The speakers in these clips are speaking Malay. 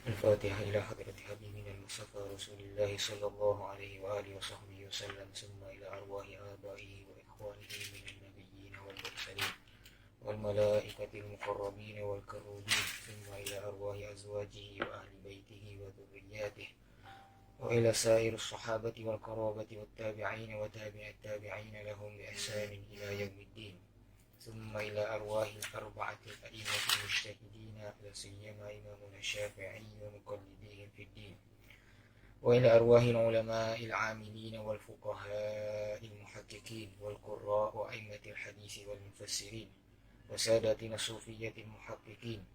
الفاتحة إلى حضرة حبيبنا المصطفى رسول الله صلى الله عليه وآله وصحبه وسلم، ثم إلى أرواح آبائه وإخوانه من النبيين والمرسلين والملائكة المقربين والكروبين، ثم إلى أرواح أزواجه وأهل بيته وذرياته، وإلى سائر الصحابة والقرابة والتابعين وتابع التابعين لهم بإحسان إلى يوم الدين، ثم إلى أرواح الأربعة الأئمة المجتهدين، لا سيما إمامنا الشافعي ومقلديهم في الدين، وإلى أرواح العلماء العاملين والفقهاء المحققين والقراء وأئمة الحديث والمفسرين وساداتنا الصوفية المحققين،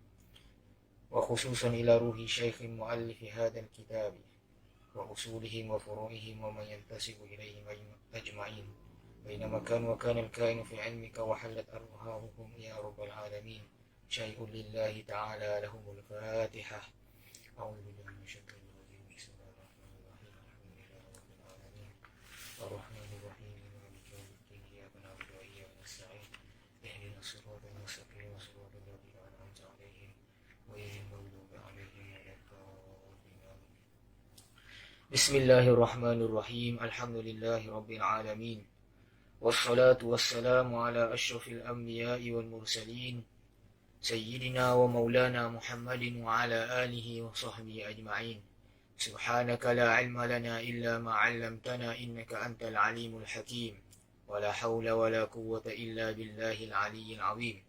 وخصوصا إلى روح شيخ مؤلف هذا الكتاب وأصولهم وفروعهم ومن ينتسب إليهم أجمعين، بينما كان الكائن في علمك وحلت أرواحهم يا رب العالمين. شيء لله تعالى لهم الفاتحة. أعوذ بالله من الشيطان الرجيم. بسم الله الرحمن الرحيم. الحمد لله رب العالمين الرحمن الرحيم مالك يوم الدين. إياك نعبد وإياك نستعين. اهدنا الصراط المستقيم صراط الذين أنعمت عليهم غير المغضوب عليهم ولا الضالين. بسم الله الرحمن الرحيم. الحمد لله رب العالمين، والصلاة والسلام على أشرف الأنبياء والمرسلين سيدنا ومولانا محمد وعلى آله وصحبه أجمعين. سبحانك لا علم لنا إلا ما علمتنا إنك أنت العليم الحكيم، ولا حول ولا قوة إلا بالله العلي العظيم.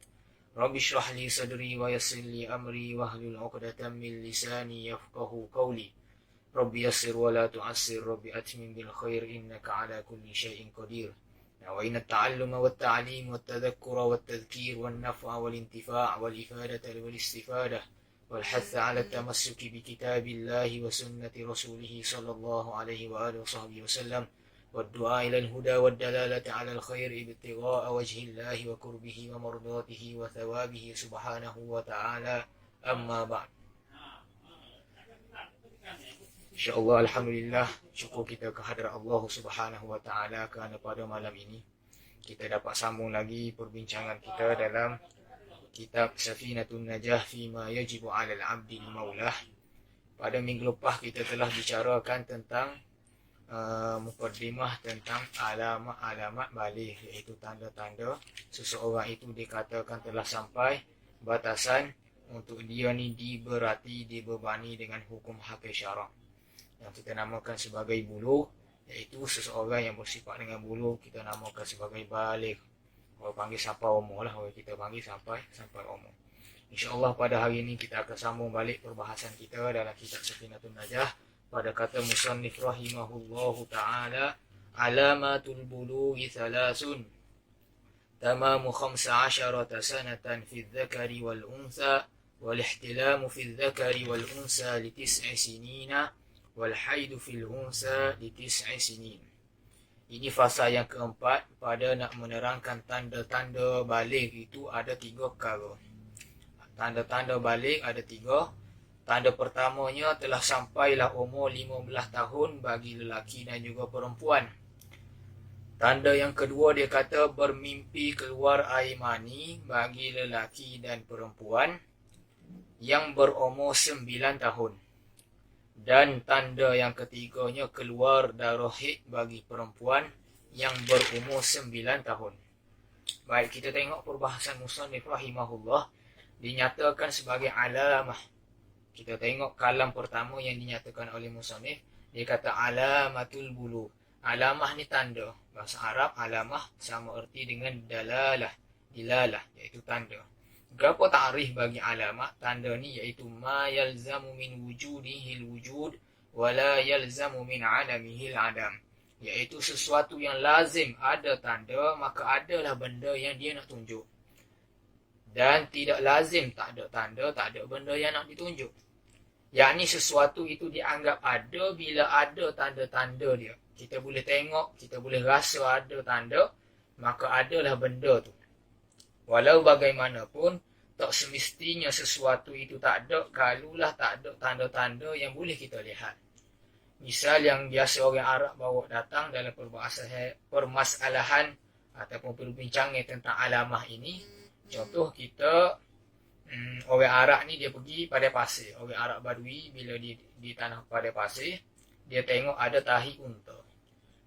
رب اشرح لي صدري ويسر لي أمري واحلل عقدة من لساني يفقه قولي. رب يسر ولا تعسر، رب أتمم بالخير إنك على كل شيء قدير. نوينا التعلم والتعليم والتذكر والتذكير والنفع والانتفاع والإفادة والاستفادة والحث على التمسك بكتاب الله وسنة رسوله صلى الله عليه وآله وصحبه وسلم، والدعاء إلى الهدى والدلالة على الخير ابتغاء وجه الله وقربه ومرضاته وثوابه سبحانه وتعالى. أما بعد. InsyaAllah, Alhamdulillah, syukur kita kehadrat Allah Subhanahu Wa Taala kerana pada malam ini kita dapat sambung lagi perbincangan kita dalam kitab Safinatun Najah Fima Yajibu 'Alal 'Abdi Maulah. Pada minggu lepas kita telah bicarakan tentang mukaddimah tentang alamat-alamat baligh, iaitu tanda-tanda seseorang itu dikatakan telah sampai batasan untuk dia ni dibebani dengan hukum hakim syarak yang kita namakan sebagai bulugh, iaitu seseorang yang bersifat dengan bulugh kita namakan sebagai baligh. Orang panggil sampai umur lah, orang kita panggil sampai umur. InsyaAllah pada hari ini kita akan sambung balik perbahasan kita dalam kitab Safinatun Najah pada kata musannif rahimahullahu ta'ala, alamatul bulughi thalathun tamamu 15 sanatan fi dzakari wal untha wal ihtilamu fi dzakari wal untha li 9 sinina wal haidu fil unsa li 9 sinin. Ini fasa yang keempat pada nak menerangkan tanda-tanda baligh itu ada 3 perkara. Tanda-tanda baligh ada 3. Tanda pertamanya telah sampailah umur 15 tahun bagi lelaki dan juga perempuan. Tanda yang kedua dia kata bermimpi keluar air mani bagi lelaki dan perempuan yang berumur 9 tahun. Dan tanda yang ketiganya keluar darah haid bagi perempuan yang berumur 9 tahun. Baik, kita tengok perbahasan musannif rahimahullah dinyatakan sebagai alamah. Kita tengok kalam pertama yang dinyatakan oleh musannif, dia kata alamatul bulugh. Alamah ni tanda. Bahasa Arab alamah sama erti dengan dalalah, dilalah, iaitu tanda. Berapa ta'rif bagi alamat? Tanda ni iaitu ma yalzamu min wujudihil wujud wa la yalzamu min adamihil adam. Iaitu sesuatu yang lazim ada tanda, maka adalah benda yang dia nak tunjuk. Dan tidak lazim tak ada tanda, tak ada benda yang nak ditunjuk. Yakni sesuatu itu dianggap ada bila ada tanda-tanda dia. Kita boleh tengok, kita boleh rasa ada tanda, maka adalah benda tu. Walau bagaimanapun, tak semestinya sesuatu itu tak ada kalulah tak ada tanda-tanda yang boleh kita lihat. Misal yang biasa orang Arab bawa datang dalam permasalahan ataupun perbincangan tentang alamah ini. Contoh kita Orang Arab ni dia pergi padai pasir. Orang Arab Badui bila di tanah padai pasir, dia tengok ada tahi unta.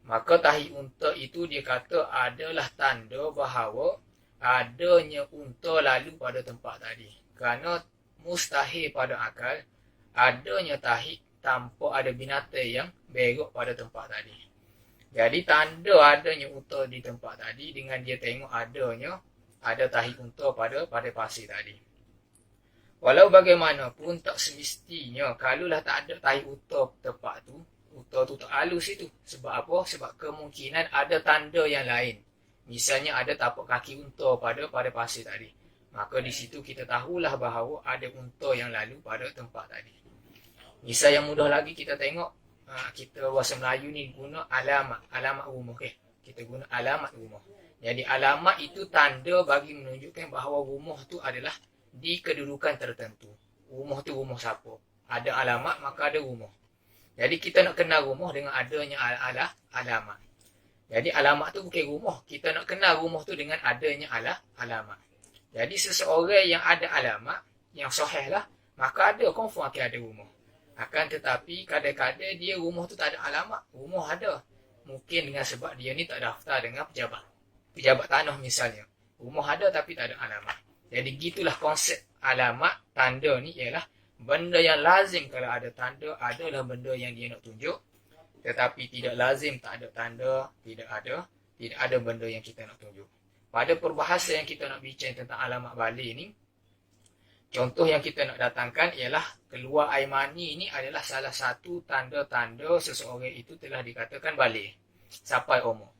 Maka tahi unta itu dia kata adalah tanda bahawa adanya unta lalu pada tempat tadi. Kerana mustahil pada akal adanya tahi tanpa ada binatang yang berok pada tempat tadi. Jadi tanda adanya unta di tempat tadi dengan dia tengok ada tahi unta pada pasir tadi. Walau bagaimanapun tak semestinya kalaulah tak ada tahi unta tempat tu, unta tu tak lalu situ. Sebab apa? Sebab kemungkinan ada tanda yang lain. Misalnya ada tapak kaki unta pada pasir tadi. Maka di situ kita tahulah bahawa ada unta yang lalu pada tempat tadi. Misal yang mudah lagi kita tengok, kita bahasa Melayu ni guna alamat rumah. Okay? Kita guna alamat rumah. Jadi alamat itu tanda bagi menunjukkan bahawa rumah tu adalah di kedudukan tertentu. Rumah tu rumah siapa? Ada alamat maka ada rumah. Jadi kita nak kenal rumah dengan adanya alamat. Jadi alamat tu bukan rumah. Kita nak kenal rumah tu dengan adanya alamat. Jadi seseorang yang ada alamat, yang sahih lah, maka ada confirm akan ada rumah. Akan tetapi kadang-kadang dia rumah tu tak ada alamat. Rumah ada. Mungkin dengan sebab dia ni tak daftar dengan pejabat tanah misalnya. Rumah ada tapi tak ada alamat. Jadi gitulah konsep alamat, tanda ni ialah benda yang lazim kalau ada tanda adalah benda yang dia nak tunjuk. Tetapi tidak lazim tak ada tanda, tidak ada benda yang kita nak tunjuk. Pada perbahasan yang kita nak bincang tentang alamat balik ni, contoh yang kita nak datangkan ialah keluar air mani ni adalah salah satu tanda-tanda seseorang itu telah dikatakan balik sampai umur.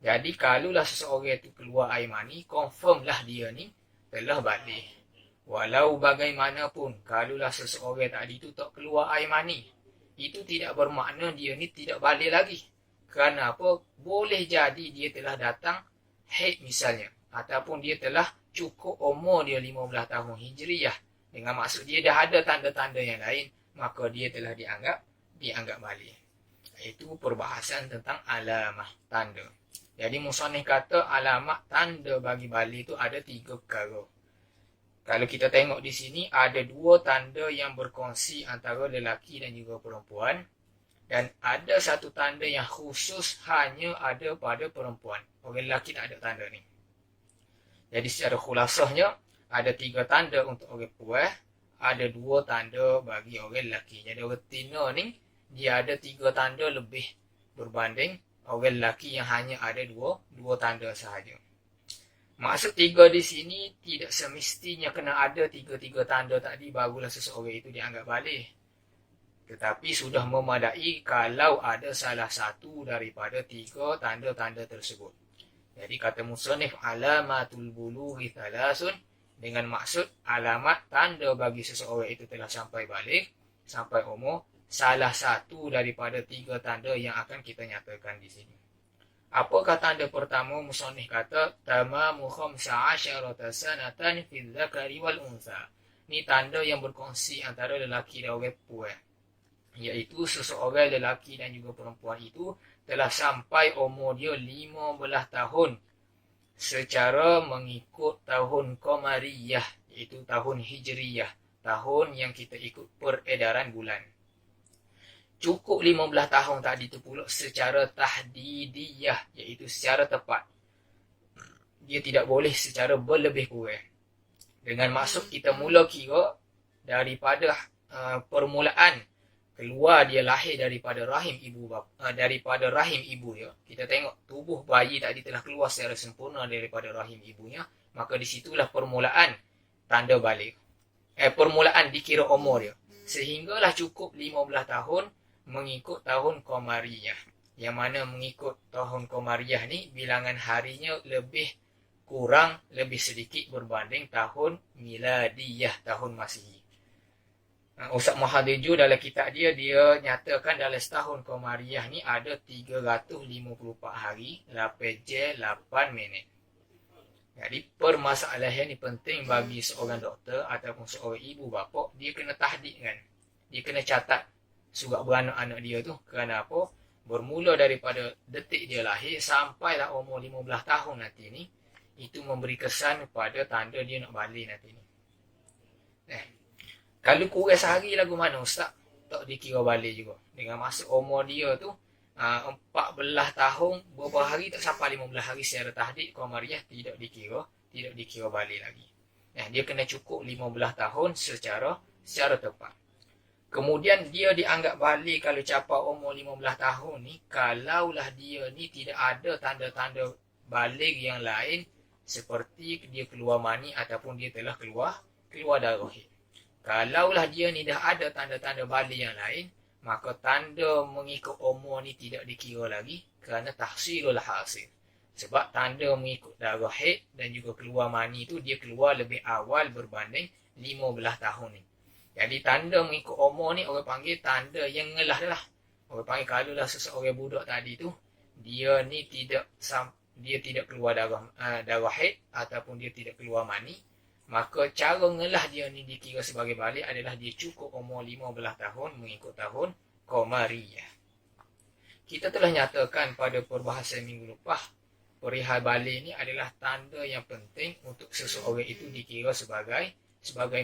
Jadi kalaulah seseorang itu keluar air mani, confirmlah dia ni telah balik. Walau bagaimanapun, kalaulah seseorang tadi itu tak keluar air mani, itu tidak bermakna dia ni tidak balik lagi. Kerana apa? Boleh jadi dia telah datang haid misalnya. Ataupun dia telah cukup umur dia 15 tahun Hijriyah. Dengan maksud dia dah ada tanda-tanda yang lain, maka dia telah dianggap balik. Itu perbahasan tentang alamah, tanda. Jadi musannif kata alamat tanda bagi balik itu ada 3 perkara. Kalau kita tengok di sini ada 2 tanda yang berkongsi antara lelaki dan juga perempuan. Dan ada 1 tanda yang khusus hanya ada pada perempuan. Orang lelaki tak ada tanda ni. Jadi secara khulasahnya ada 3 tanda untuk orang perempuan. Ada 2 tanda bagi orang lelaki. Jadi orang tina ni dia ada 3 tanda lebih berbanding orang lelaki yang hanya ada 2 tanda sahaja. Maksud 3 di sini tidak semestinya kena ada 3 tanda tadi barulah seseorang itu dianggap balik. Tetapi sudah memadai kalau ada salah satu daripada 3 tanda-tanda tersebut. Jadi kata musannif alamatul bulughi thalathun, dengan maksud alamat tanda bagi seseorang itu telah sampai balik, sampai umur, salah satu daripada 3 tanda yang akan kita nyatakan di sini. Apakah tanda pertama? Musannif kata tamamu 15 sanatan fil dzakari wal untha. Ini tanda yang berkongsi antara lelaki dan orang perempuan. Iaitu seseorang lelaki dan juga perempuan itu telah sampai umur dia 15 tahun secara mengikut tahun Qamariyah, iaitu tahun Hijriyah, tahun yang kita ikut peredaran bulan. Cukup 15 tahun tadi itu pula secara tahdidiyah, iaitu secara tepat. Dia tidak boleh secara berlebih kurang. Dengan maksud kita mula kira daripada permulaan keluar dia lahir daripada rahim ibu ya. Kita tengok tubuh bayi tadi telah keluar secara sempurna daripada rahim ibunya, maka disitulah permulaan tanda balik. Permulaan dikira umur dia. Sehinggalah cukup 15 tahun mengikut tahun Qamariyah. Yang mana mengikut tahun Qamariyah ni bilangan harinya lebih sedikit berbanding tahun Miladiyah, tahun Masihi. Ustaz Muhammad dalam kitab dia nyatakan dalam setahun Qamariyah ni ada 354 hari, 8 jam, 8 minit. Jadi permasalahan ni penting bagi seorang doktor ataupun seorang ibu bapa, dia kena tahdid kan. Dia kena catat surat beranak anak dia tu. Kerana apa? Bermula daripada detik dia lahir sampailah umur 15 tahun nanti ni, itu memberi kesan pada tanda dia nak balik nanti ni. Kalau kurang sehari lagu mana Ustaz, tak dikira balik juga. Dengan masa umur dia tu 14 tahun, beberapa hari tak sampai 15 hari secara tahdid Qamariyah tidak dikira balik lagi. Dia kena cukup 15 tahun secara tepat. Kemudian dia dianggap balik kalau capai umur 15 tahun ni, kalaulah dia ni tidak ada tanda-tanda balik yang lain seperti dia keluar mani ataupun dia telah keluar darah haid. Kalaulah dia ni dah ada tanda-tanda balik yang lain, maka tanda mengikut umur ni tidak dikira lagi kerana tahsilul hasil. Sebab tanda mengikut darah haid dan juga keluar mani tu dia keluar lebih awal berbanding 15 tahun ni. Jadi tanda mengikut umur ni orang panggil tanda yang ngelah lah. Orang panggil kalau lah seseorang budak tadi tu dia ni tidak keluar darah haid ataupun dia tidak keluar mani, maka cara ngelah dia ni dikira sebagai balik adalah dia cukup umur 15 tahun mengikut tahun Qamariyah. Kita telah nyatakan pada perbahasan minggu lepas, perihal balik ni adalah tanda yang penting untuk seseorang itu dikira sebagai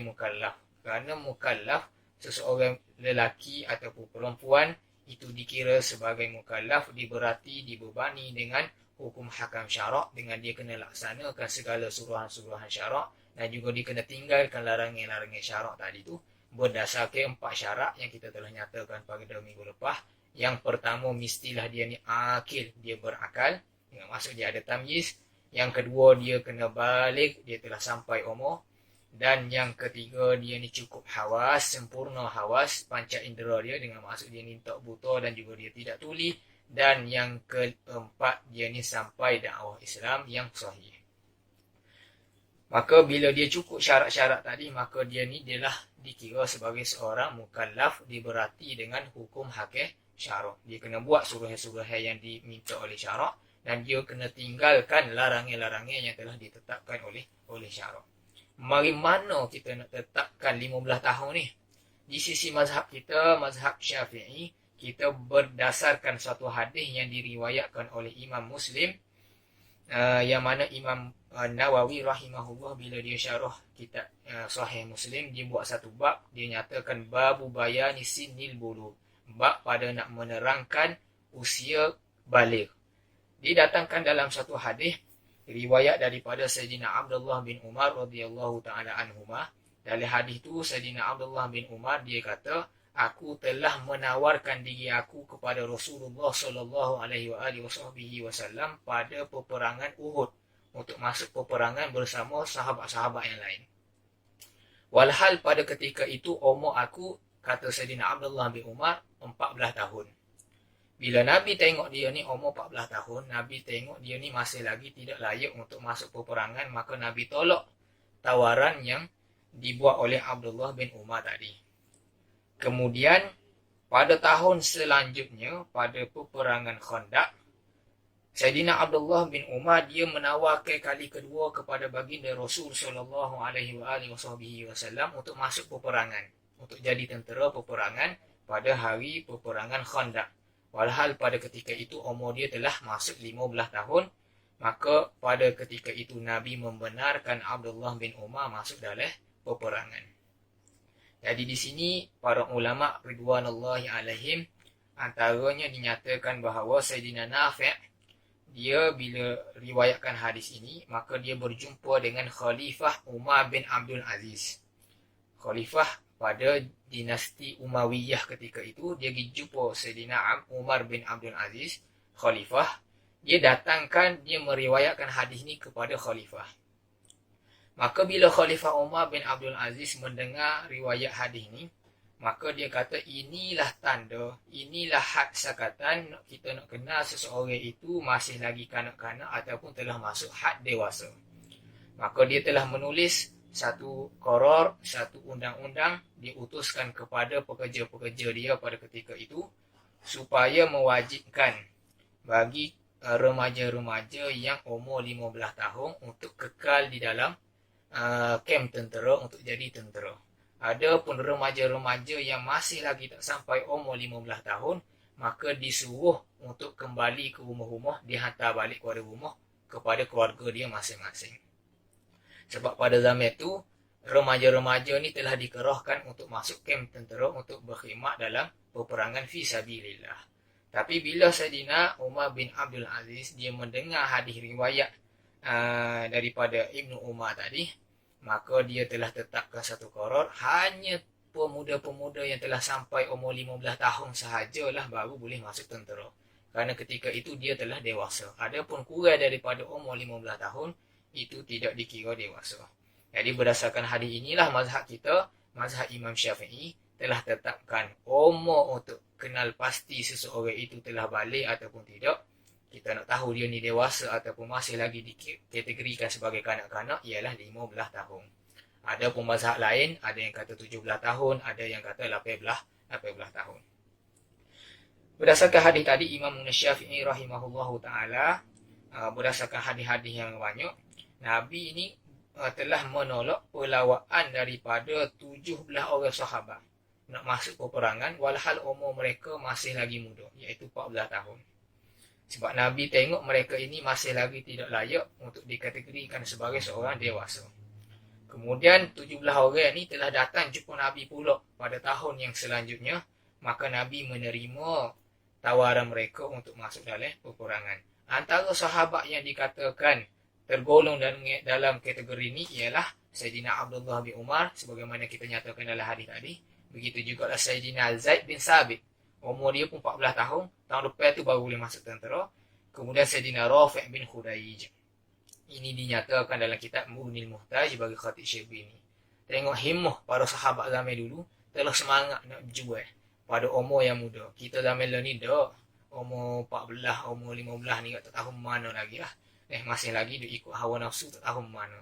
mukallaf. Kerana mukallaf, seseorang lelaki ataupun perempuan itu dikira sebagai mukallaf, dibebani dengan hukum hakam syarak, dengan dia kena laksanakan segala suruhan-suruhan syarak dan juga dia kena tinggalkan larangan-larangan syarak tadi tu berdasarkan 4 syarat yang kita telah nyatakan pada minggu lepas. Yang pertama, mestilah dia ni akil, dia berakal, dengan maksud dia ada tamyiz. Yang kedua, dia kena balik, dia telah sampai umur. Dan yang ketiga, dia ni cukup hawas, sempurna hawas, panca indera dia, dengan maksud dia ni tak buta dan juga dia tidak tuli. Dan yang keempat, dia ni sampai dakwah Islam yang sahih. Maka bila dia cukup syarat-syarat tadi, maka dia ni dialah dikira sebagai seorang mukallaf, diberati dengan hukum hakim syarak. Dia kena buat suruhan-suruhan yang diminta oleh syarak dan dia kena tinggalkan larangan-larangan yang telah ditetapkan oleh syarak. Mari mana kita nak tetapkan 15 tahun ni? Di sisi mazhab kita, mazhab Syafi'i, kita berdasarkan suatu hadis yang diriwayatkan oleh Imam Muslim, yang mana Imam Nawawi rahimahullah bila dia syarah kitab Sahih Muslim, dia buat satu bab, dia nyatakan babu bayani sinil bulugh, bab pada nak menerangkan usia baligh. Didatangkan dalam satu hadis riwayat daripada Sayyidina Abdullah bin Umar radhiyallahu taala anhuma. Dalam hadis tu Sayyidina Abdullah bin Umar dia kata, aku telah menawarkan diri aku kepada Rasulullah sallallahu alaihi wasallam pada peperangan Uhud untuk masuk peperangan bersama sahabat-sahabat yang lain. Walhal pada ketika itu umur aku, kata Sayyidina Abdullah bin Umar, 14 tahun. Bila Nabi tengok dia ni umur 14 tahun, Nabi tengok dia ni masih lagi tidak layak untuk masuk peperangan, maka Nabi tolak tawaran yang dibuat oleh Abdullah bin Umar tadi. Kemudian pada tahun selanjutnya, pada peperangan Khandaq, Sayyidina Abdullah bin Umar dia menawarkan kali kedua kepada baginda Rasul sallallahu alaihi wasallam untuk masuk peperangan, untuk jadi tentera peperangan pada hari peperangan Khandaq. Walhal pada ketika itu umur dia telah masuk 15 tahun, maka pada ketika itu Nabi membenarkan Abdullah bin Umar masuk dalam peperangan. Jadi di sini para ulama ridwanullahi alaihim antaranya dinyatakan bahawa Sayyidina Nafi' dia bila riwayatkan hadis ini, maka dia berjumpa dengan Khalifah Umar bin Abdul Aziz. Khalifah pada dinasti Umayyah ketika itu, dia pergi jumpa Sayyidina Umar bin Abdul Aziz, Khalifah. Dia datangkan, dia meriwayatkan hadis ni kepada Khalifah. Maka bila Khalifah Umar bin Abdul Aziz mendengar riwayat hadis ni, maka dia kata inilah tanda, inilah had sakatan kita nak kenal seseorang itu masih lagi kanak-kanak ataupun telah masuk had dewasa. Maka dia telah menulis satu qarar, satu undang-undang diutuskan kepada pekerja-pekerja dia pada ketika itu supaya mewajibkan bagi remaja-remaja yang umur 15 tahun untuk kekal di dalam kem tentera untuk jadi tentera. Adapun remaja-remaja yang masih lagi tak sampai umur 15 tahun, maka disuruh untuk kembali ke rumah-rumah, dihantar balik kepada rumah kepada keluarga dia masing-masing. Sebab pada zaman itu remaja-remaja ni telah dikerahkan untuk masuk kamp tentera untuk berkhidmat dalam peperangan fi sabilillah. Tapi bila Saidina Umar bin Abdul Aziz dia mendengar hadis riwayat daripada Ibnu Umar tadi, maka dia telah tetapkan satu qarar, hanya pemuda-pemuda yang telah sampai umur 15 tahun sahajalah baru boleh masuk tentera. Kerana ketika itu dia telah dewasa. Adapun kurang daripada umur 15 tahun, itu tidak dikira dewasa. Jadi berdasarkan hadis inilah mazhab kita, mazhab Imam Syafi'i, telah tetapkan umur untuk kenal pasti seseorang itu telah balik ataupun tidak. Kita nak tahu dia ni dewasa ataupun masih lagi dikategorikan sebagai kanak-kanak, ialah 15 tahun. Ada pun mazhab lain, ada yang kata 17 tahun, ada yang kata 18 tahun. Berdasarkan hadis tadi, Imam Syafi'i rahimahullahu ta'ala, berdasarkan hadis-hadis yang banyak, Nabi ini telah menolak pelawaan daripada 17 orang sahabat nak masuk peperangan walhal umur mereka masih lagi muda, iaitu 14 tahun. Sebab Nabi tengok mereka ini masih lagi tidak layak untuk dikategorikan sebagai seorang dewasa. Kemudian 17 orang ni telah datang jumpa Nabi pula pada tahun yang selanjutnya, maka Nabi menerima tawaran mereka untuk masuk dalam peperangan. Antara sahabat yang dikatakan tergolong dalam kategori ini ialah Sayyidina Abdullah bin Umar, sebagaimana kita nyatakan dalam hadis tadi. Begitu juga Sayyidina Zaid bin Sabit. Umur dia pun 14 tahun. Tahun lepas tu baru boleh masuk tentera. Kemudian Sayyidina Rafi' bin Khudaij. Ini dinyatakan dalam kitab Mughnil Muhtaj bagi Khatib Syibini. Tengok himmah para sahabat zaman dulu telah semangat nak berjuang pada umur yang muda. Kita zaman ni dah umur 14, umur 15 ni tak tahu mana lagi lah. Masih lagi dia ikut hawa nafsu tak tahu mana.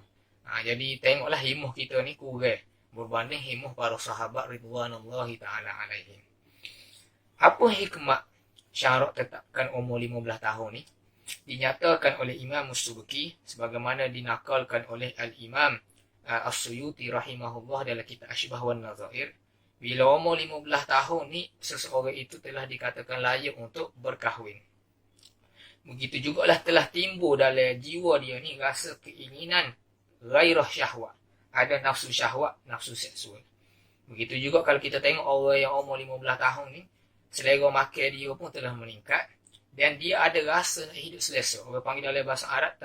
Jadi tengoklah himmah kita ni kurang berbanding himmah para sahabat ridwanullahi ta'ala alaihim. Apa hikmah syarat tetapkan umur 15 tahun ni? Dinyatakan oleh Imam As-Subki sebagaimana dinakalkan oleh Al-Imam As-Suyuti rahimahullah dalam kitab Ashbah wan Nazair. Bila umur 15 tahun ni seseorang itu telah dikatakan layak untuk berkahwin. Begitu jugalah telah timbul dalam jiwa dia ni rasa keinginan gairah syahwat. Ada nafsu syahwat, nafsu seksual. Begitu juga kalau kita tengok orang yang umur 15 tahun ni, selera makan dia pun telah meningkat. Dan dia ada rasa nak hidup selesa. Orang panggil dalam bahasa Arab,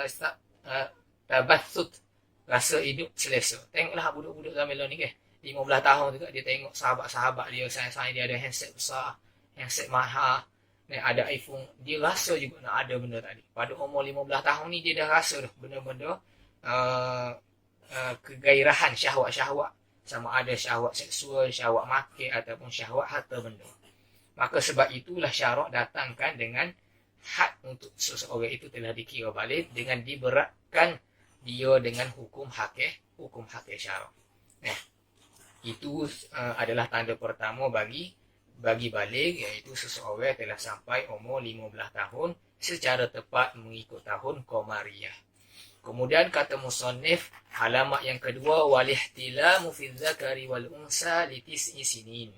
tabathut. Rasa hidup selesa. Tengoklah budak-budak zaman ni kan. 15 tahun juga dia tengok sahabat-sahabat dia, sayang-sayang dia ada handset besar, handset mahal. Ada iPhone, dia rasa juga nak ada benda tadi. Pada umur 15 tahun ni dia dah rasa dah benda-benda kegairahan syahwat-syahwat. Sama ada syahwat seksual, syahwat makan ataupun syahwat harta benda. Maka sebab itulah syarat datangkan dengan had untuk seseorang itu telah dikira balik dengan diberatkan dia dengan hukum hakih syarak. Itu adalah tanda pertama bagi balik, iaitu seseorang telah sampai umur 15 tahun secara tepat mengikut tahun Qamariyah. Kemudian kata musannif halamat yang kedua, walihtilamu fi dzakari wal unsa li tis'i sinin,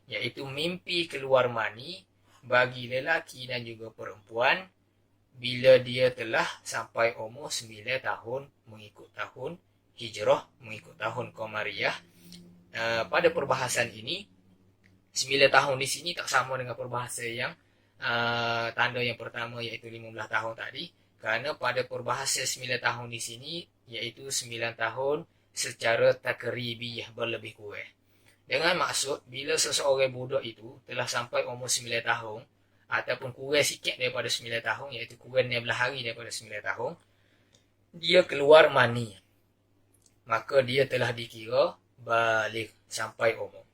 iaitu mimpi keluar mani bagi lelaki dan juga perempuan bila dia telah sampai umur 9 tahun mengikut tahun Hijrah, mengikut tahun Qamariyah. Pada perbahasan ini 9 tahun di sini tak sama dengan perbahasan yang tanda yang pertama iaitu 15 tahun tadi. Kerana pada perbahasan 9 tahun di sini iaitu 9 tahun secara takribiyah, berlebih kurang. Dengan maksud bila seseorang budak itu telah sampai umur 9 tahun ataupun kurang sikit daripada 9 tahun, iaitu kurang 16 hari daripada 9 tahun, dia keluar mani, maka dia telah dikira balik sampai umur.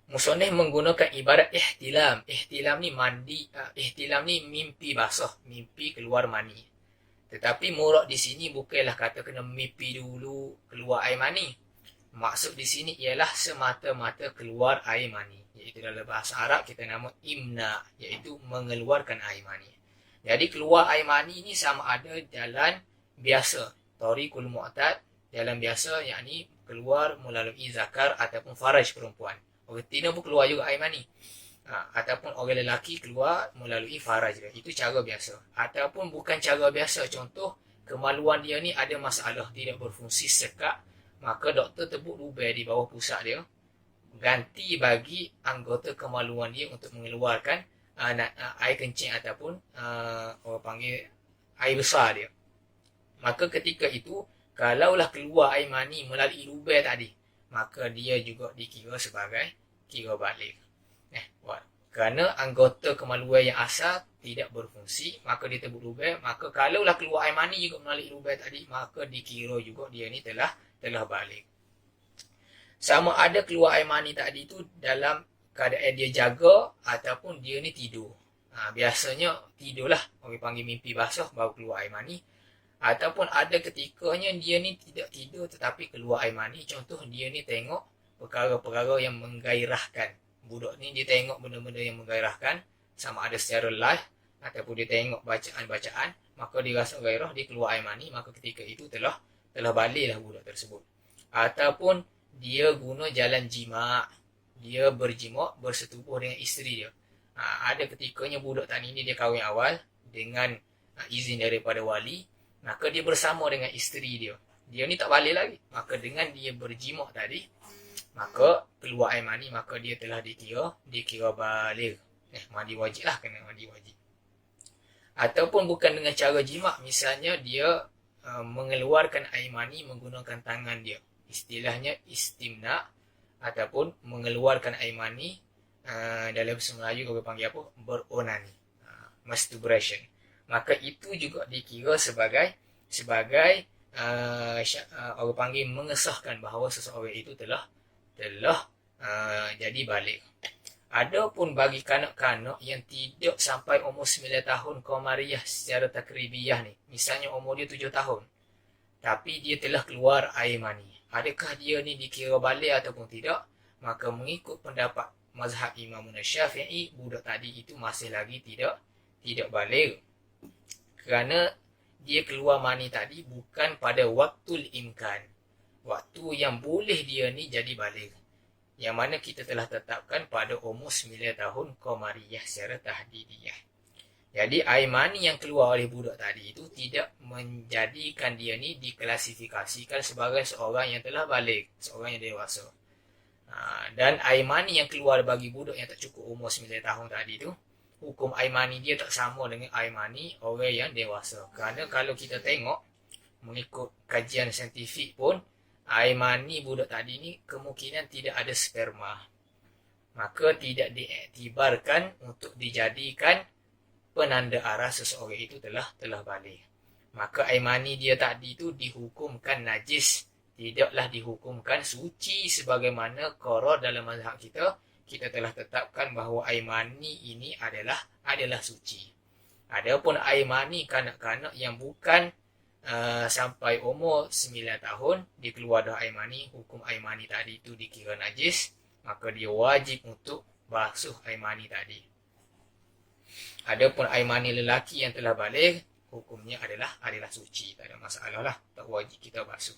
Musannif menggunakan ibarat ihtilam. Ihtilam ni mandi, ihtilam ni mimpi basah, mimpi keluar mani. Tetapi murad di sini bukanlah kata kena mimpi dulu keluar air mani. Maksud di sini ialah semata-mata keluar air mani, iaitu dalam bahasa Arab kita nama imna, iaitu mengeluarkan air mani. Jadi keluar air mani ni sama ada jalan biasa, tariqul mu'tad, jalan biasa, yakni keluar melalui zakar ataupun faraj perempuan. Orang tina pun keluar juga air mani. Ataupun orang lelaki keluar melalui faraj dia. Itu cara biasa. Ataupun bukan cara biasa. Contoh, kemaluan dia ni ada masalah, tidak berfungsi sekak, maka doktor tebuk lubang di bawah pusat dia, ganti bagi anggota kemaluan dia untuk mengeluarkan air kencing ataupun orang panggil air besar dia. Maka ketika itu, kalaulah keluar air mani melalui lubang tadi, maka dia juga dikira sebagai kira balik. Kerana anggota kemaluan yang asal tidak berfungsi, maka dia tebuk lubang. Maka kalaulah keluar air mani juga melalui lubang tadi, maka dikira juga dia ni telah balik. Sama ada keluar air mani tadi tu dalam keadaan dia jaga ataupun dia ni tidur. Biasanya tidurlah, orang panggil mimpi basah baru keluar air mani. Ataupun ada ketikanya dia ni tidak tidur tetapi keluar air mani. Contoh dia ni tengok perkara-perkara yang menggairahkan. Budak ni dia tengok benda-benda yang menggairahkan, sama ada secara live ataupun dia tengok bacaan-bacaan, maka dia rasa gairah, dia keluar air mani, maka ketika itu telah baliklah budak tersebut. Ataupun dia guna jalan jima', dia berjima' bersetubuh dengan isteri dia. Ada ketikanya budak tadi ni dia kahwin awal dengan izin daripada wali, maka dia bersama dengan isteri dia. Dia ni tak balik lagi. Maka dengan dia berjima' tadi, maka keluar air mani, maka dia telah dikira balik. Mandi wajib lah, kena mandi wajib. Ataupun bukan dengan cara jima', misalnya dia mengeluarkan air mani menggunakan tangan dia. Istilahnya istimna' ataupun mengeluarkan air mani, dalam bahasa Melayu orang panggil apa? Beronani. Masturbation. Maka itu juga dikira sebagai orang panggil mengesahkan bahawa seseorang itu telah jadi balik. Adapun bagi kanak-kanak yang tidak sampai umur 9 tahun qamariyah secara takribiyah ni, misalnya umur dia 7 tahun, tapi dia telah keluar air mani, adakah dia ni dikira balik ataupun tidak? Maka mengikut pendapat mazhab Imam Syafi'i, budak tadi itu masih lagi tidak balik. Kerana dia keluar mani tadi bukan pada waktu imkan, waktu yang boleh dia ni jadi balik, yang mana kita telah tetapkan pada umur 9 tahun qamariyah secara tahdidiyah. Jadi air mani yang keluar oleh budak tadi itu tidak menjadikan dia ni diklasifikasikan sebagai seorang yang telah balik, seorang yang dewasa. Dan air mani yang keluar bagi budak yang tak cukup umur 9 tahun tadi tu, hukum air mani dia tak sama dengan air mani orang yang dewasa. Kerana kalau kita tengok, mengikut kajian saintifik pun, air mani budak tadi ni kemungkinan tidak ada sperma. Maka tidak diiktibarkan untuk dijadikan penanda arah seseorang itu telah balik. Maka air mani dia tadi tu dihukumkan najis, tidaklah dihukumkan suci sebagaimana qara dalam mazhab kita. Kita telah tetapkan bahawa air mani ini adalah suci. Adapun air mani kanak-kanak yang bukan sampai umur 9 tahun, dia keluar dah air mani, hukum air mani tadi itu dikira najis, maka dia wajib untuk basuh air mani tadi. Adapun air mani lelaki yang telah balik, hukumnya adalah suci, tak ada masalah lah, tak wajib kita basuh.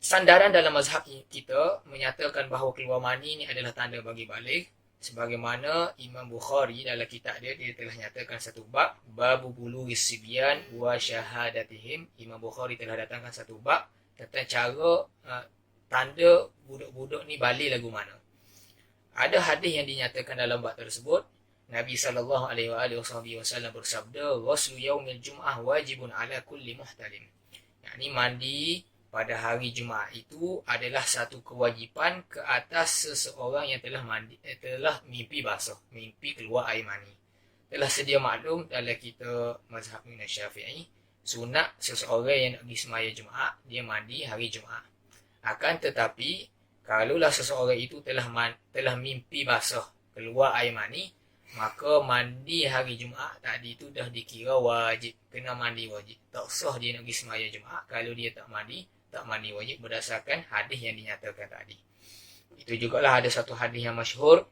Sandaran dalam mazhab kita menyatakan bahawa keluar mani ini adalah tanda bagi balik, sebagaimana Imam Bukhari dalam kitab dia telah nyatakan satu bab, babu bulughis sibyan wa syahadatihim. Imam Bukhari telah datangkan satu bab tentang cara tanda budak-budak ni balik lagu mana. Ada hadis yang dinyatakan dalam bab tersebut. Nabi SAW bersabda, ghuslu yaumil jum'ah wajibun ala kulli muhtalim. Yakni mandi pada hari Jumaat itu adalah satu kewajipan ke atas seseorang yang telah mimpi basah, mimpi keluar air mani. Telah sedia maklum dalam kita mazhab Syafi'i, sunat seseorang yang nak pergi semaya Jumaat, dia mandi hari Jumaat. Akan tetapi, kalaulah seseorang itu telah mimpi basah, keluar air mani, maka mandi hari Jumaat tadi itu dah dikira wajib, kena mandi wajib. Tak sah dia nak pergi semaya Jumaat kalau dia tak mandi wajib berdasarkan hadis yang dinyatakan tadi. Itu jugalah ada satu hadis yang masyhur,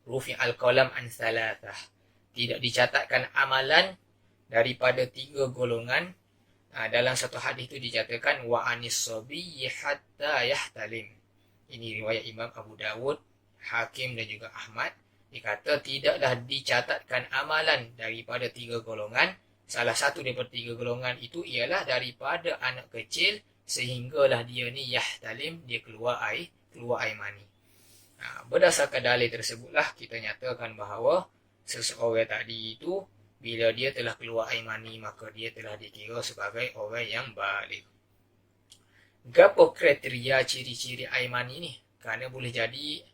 rufi al-qalam an thalathah, tidak dicatatkan amalan daripada 3 golongan. Dalam satu hadis itu dicatatkan wa anis sabiyyi hatta yahtalim. Ini riwayat Imam Abu Dawud, Hakim dan juga Ahmad. Dikata tidaklah dicatatkan amalan daripada 3 golongan salah satu daripada 3 golongan itu ialah daripada anak kecil sehinggalah dia ni yahtalim, dia keluar air mani. Berdasarkan dalil tersebutlah kita nyatakan bahawa seseorang tadi itu bila dia telah keluar air mani maka dia telah dikira sebagai orang yang baligh. Gapo kriteria ciri-ciri air mani ni? Kerana boleh jadi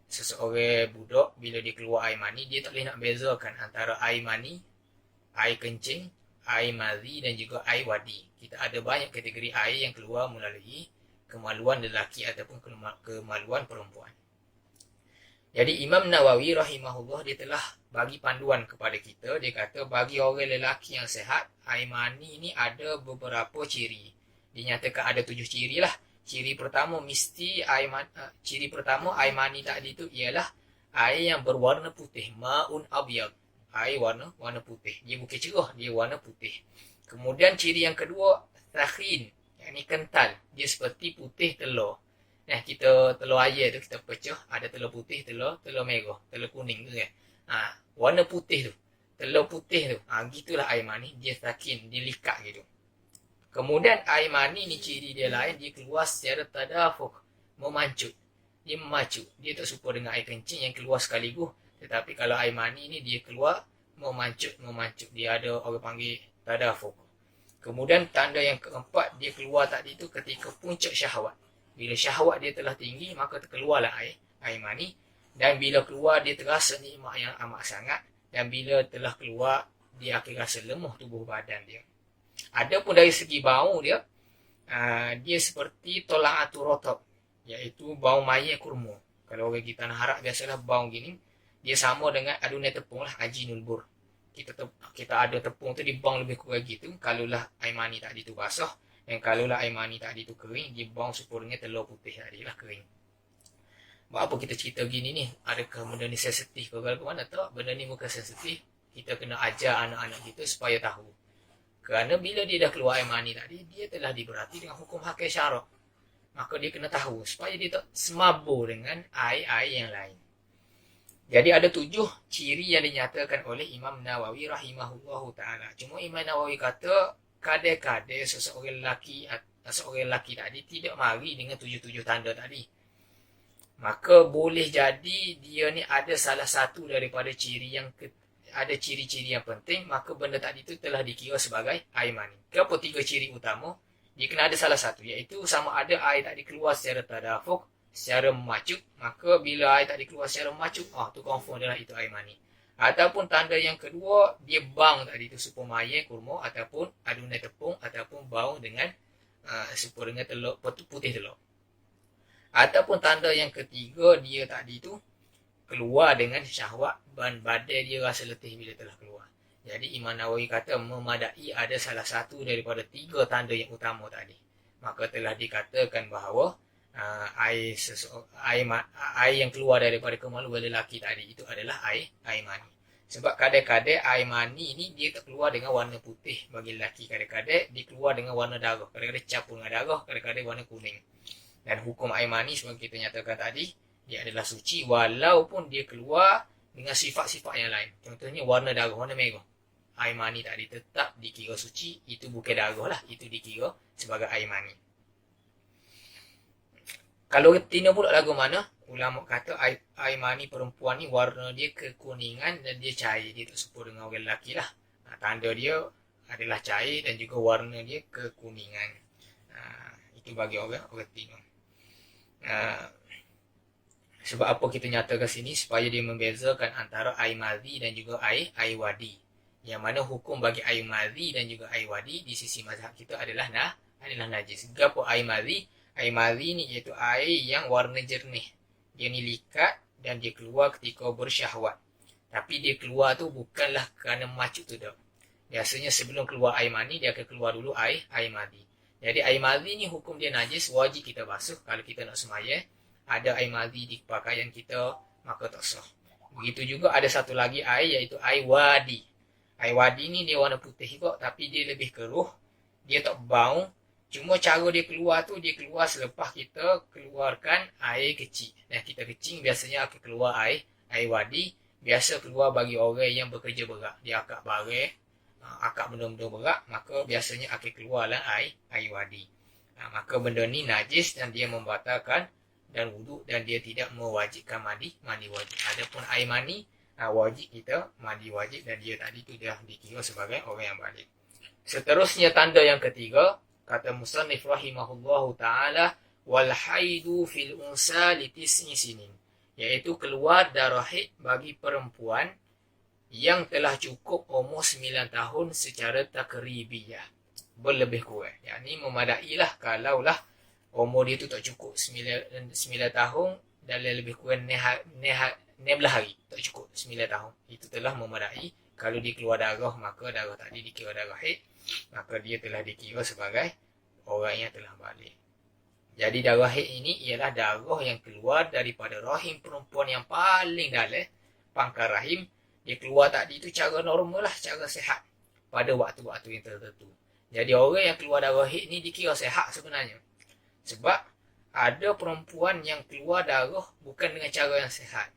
seseorang budak bila dia keluar air mani dia tak boleh nak bezakan antara air mani, air kencing, air madhi dan juga air wadi. Kita ada banyak kategori air yang keluar melalui kemaluan lelaki ataupun kemaluan perempuan. Jadi Imam Nawawi rahimahullah dia telah bagi panduan kepada kita. Dia kata bagi orang lelaki yang sihat, air mani ni ada beberapa ciri. Dinyatakan ada 7 ciri lah. Ciri pertama air mani tadi tu ialah air yang berwarna putih, ma'un abyad. Air warna putih. Dia bukan cerah, dia warna putih. Kemudian ciri yang kedua, sakhin, yakni kental. Dia seperti putih telur. Nah, kita telur air tu kita pecah, ada telur putih, telur merah, telur kuning tu kan. Warna putih tu, telur putih tu. Gitulah air mani, dia sakhin, dia likat gitu. Kemudian air mani ni ciri dia lain, dia keluar secara tadafuk, memancut. Dia memacu. Dia tak serupa dengan air kencing yang keluar sekaligus. Tetapi kalau air mani ni dia keluar memancut. Dia ada orang panggil tadafuk. Kemudian tanda yang keempat, dia keluar tadi tu ketika puncak syahwat. Bila syahwat dia telah tinggi, maka terkeluarlah air mani. Dan bila keluar, dia terasa nikmat yang amat sangat. Dan bila telah keluar, dia akan rasa lemah tubuh badan dia. Adapun dari segi bau dia, dia seperti tola'atu rotab, iaitu bau mayat kurma. Kalau orang kita nak harap, biasalah bau gini. Dia sama dengan adunan tepung lah, ajinul bur. Kita ada tepung tu, dia bau lebih kurang gitu. Kalaulah air mani tadi tu basah. Dan kalaulah air mani tadi tu kering, dia bau serupa dengan telur putih tadi lah kering. Buat apa kita cerita gini ni? Adakah benda ni sensitif ke mana? Tak, benda ni bukan sensitif. Kita kena ajar anak-anak kita supaya tahu. Kerana bila dia dah keluar air mani tadi, dia telah diberati dengan hukum hakim syarak. Maka dia kena tahu supaya dia tak semabur dengan air-air yang lain. Jadi ada 7 ciri yang dinyatakan oleh Imam Nawawi rahimahullahu ta'ala. Cuma Imam Nawawi kata, kadang-kadang seseorang lelaki tadi tidak mari dengan 7 tanda tadi. Maka boleh jadi dia ni ada salah satu daripada ada ciri-ciri yang penting, maka benda tadi tu telah dikira sebagai air mani. Kenapa 3 ciri utama? Dia kena ada salah satu, iaitu sama ada air tadi keluar secara tadafuk, secara memacut. Maka bila air tadi keluar secara memacut, tu confirm adalah itu air mani. Ataupun tanda yang kedua, dia bang tadi tu serupa mayat kurma ataupun adunan tepung ataupun bau dengan serupa dengan telur putih telur. Ataupun tanda yang ketiga, dia tadi tu keluar dengan syahwat dan badan dia rasa letih bila telah keluar. Jadi Imam Nawawi kata memadai ada salah satu daripada 3 tanda yang utama tadi. Maka telah dikatakan bahawa air yang keluar daripada kemaluan lelaki tadi itu adalah air mani. Sebab kadang-kadang air mani ni dia tak keluar dengan warna putih bagi lelaki. Kadang-kadang dia keluar dengan warna darah. Kadang-kadang campur dengan darah, kadang-kadang warna kuning. Dan hukum air mani seperti kita nyatakan tadi, dia adalah suci walaupun dia keluar dengan sifat-sifat yang lain. Contohnya warna darah, warna merah. Air mani tadi tetap dikira suci, itu bukan darah lah, itu dikira sebagai air mani. Kalau tina pula lagu mana, ulama kata air mani perempuan ni warna dia kekuningan dan dia cair, dia tak serupa dengan orang lelaki lah. Tanda dia adalah cair dan juga warna dia kekuningan. Itu bagi orang tina. Sebab apa kita nyatakan sini? Supaya dia membezakan antara air madhi dan juga air wadi. Yang mana hukum bagi air madhi dan juga air wadi di sisi mazhab kita adalah najis. Apa air madhi? Air madhi ni iaitu air yang warna jernih. Dia ni likat dan dia keluar ketika bersyahwat. Tapi dia keluar tu bukanlah kerana macut tu dah. Biasanya sebelum keluar air mani, dia akan keluar dulu air madhi. Jadi air madhi ni hukum dia najis, wajib kita basuh. Kalau kita nak semaya, ada air madhi di pakaian kita, maka tak sah. Begitu juga ada satu lagi air, iaitu air wadi. Air wadi ni dia warna putih juga, tapi dia lebih keruh. Dia tak bau. Cuma cara dia keluar tu, dia keluar selepas kita keluarkan air kecil. Dan kita kecing biasanya akan keluar air wadi. Biasa keluar bagi orang yang bekerja berat. Dia akak barang, akak benda-benda berat, maka biasanya akan keluarlah air wadi. Maka benda ni najis dan dia membatalkan dan wuduk dan dia tidak mewajibkan mandi wajib. Adapun air mani wajib kita mandi wajib dan dia tadi tu dah dikira sebagai orang yang balik. Seterusnya tanda yang ketiga, kata musannif rahimahullahu taala, wal haidu fil unsa li tis'i sinin, iaitu keluar darah haid bagi perempuan yang telah cukup umur 9 tahun secara takribiyah, berlebih kurang. Yakni memadailah kalaulah umur dia tu tak cukup 9 tahun dan lebih kurang 16 hari, tak cukup 9 tahun. Itu telah memadai. Kalau dia keluar darah, maka darah tadi dikira darah haid, maka dia telah dikira sebagai orang yang telah balik. Jadi darah haid ini ialah darah yang keluar daripada rahim perempuan yang paling dalam, pangkal rahim. Dia keluar tadi itu cara normal lah, cara sehat pada waktu-waktu yang tertentu. Jadi orang yang keluar darah haid ni dikira sehat sebenarnya. Sebab ada perempuan yang keluar darah bukan dengan cara yang sehat.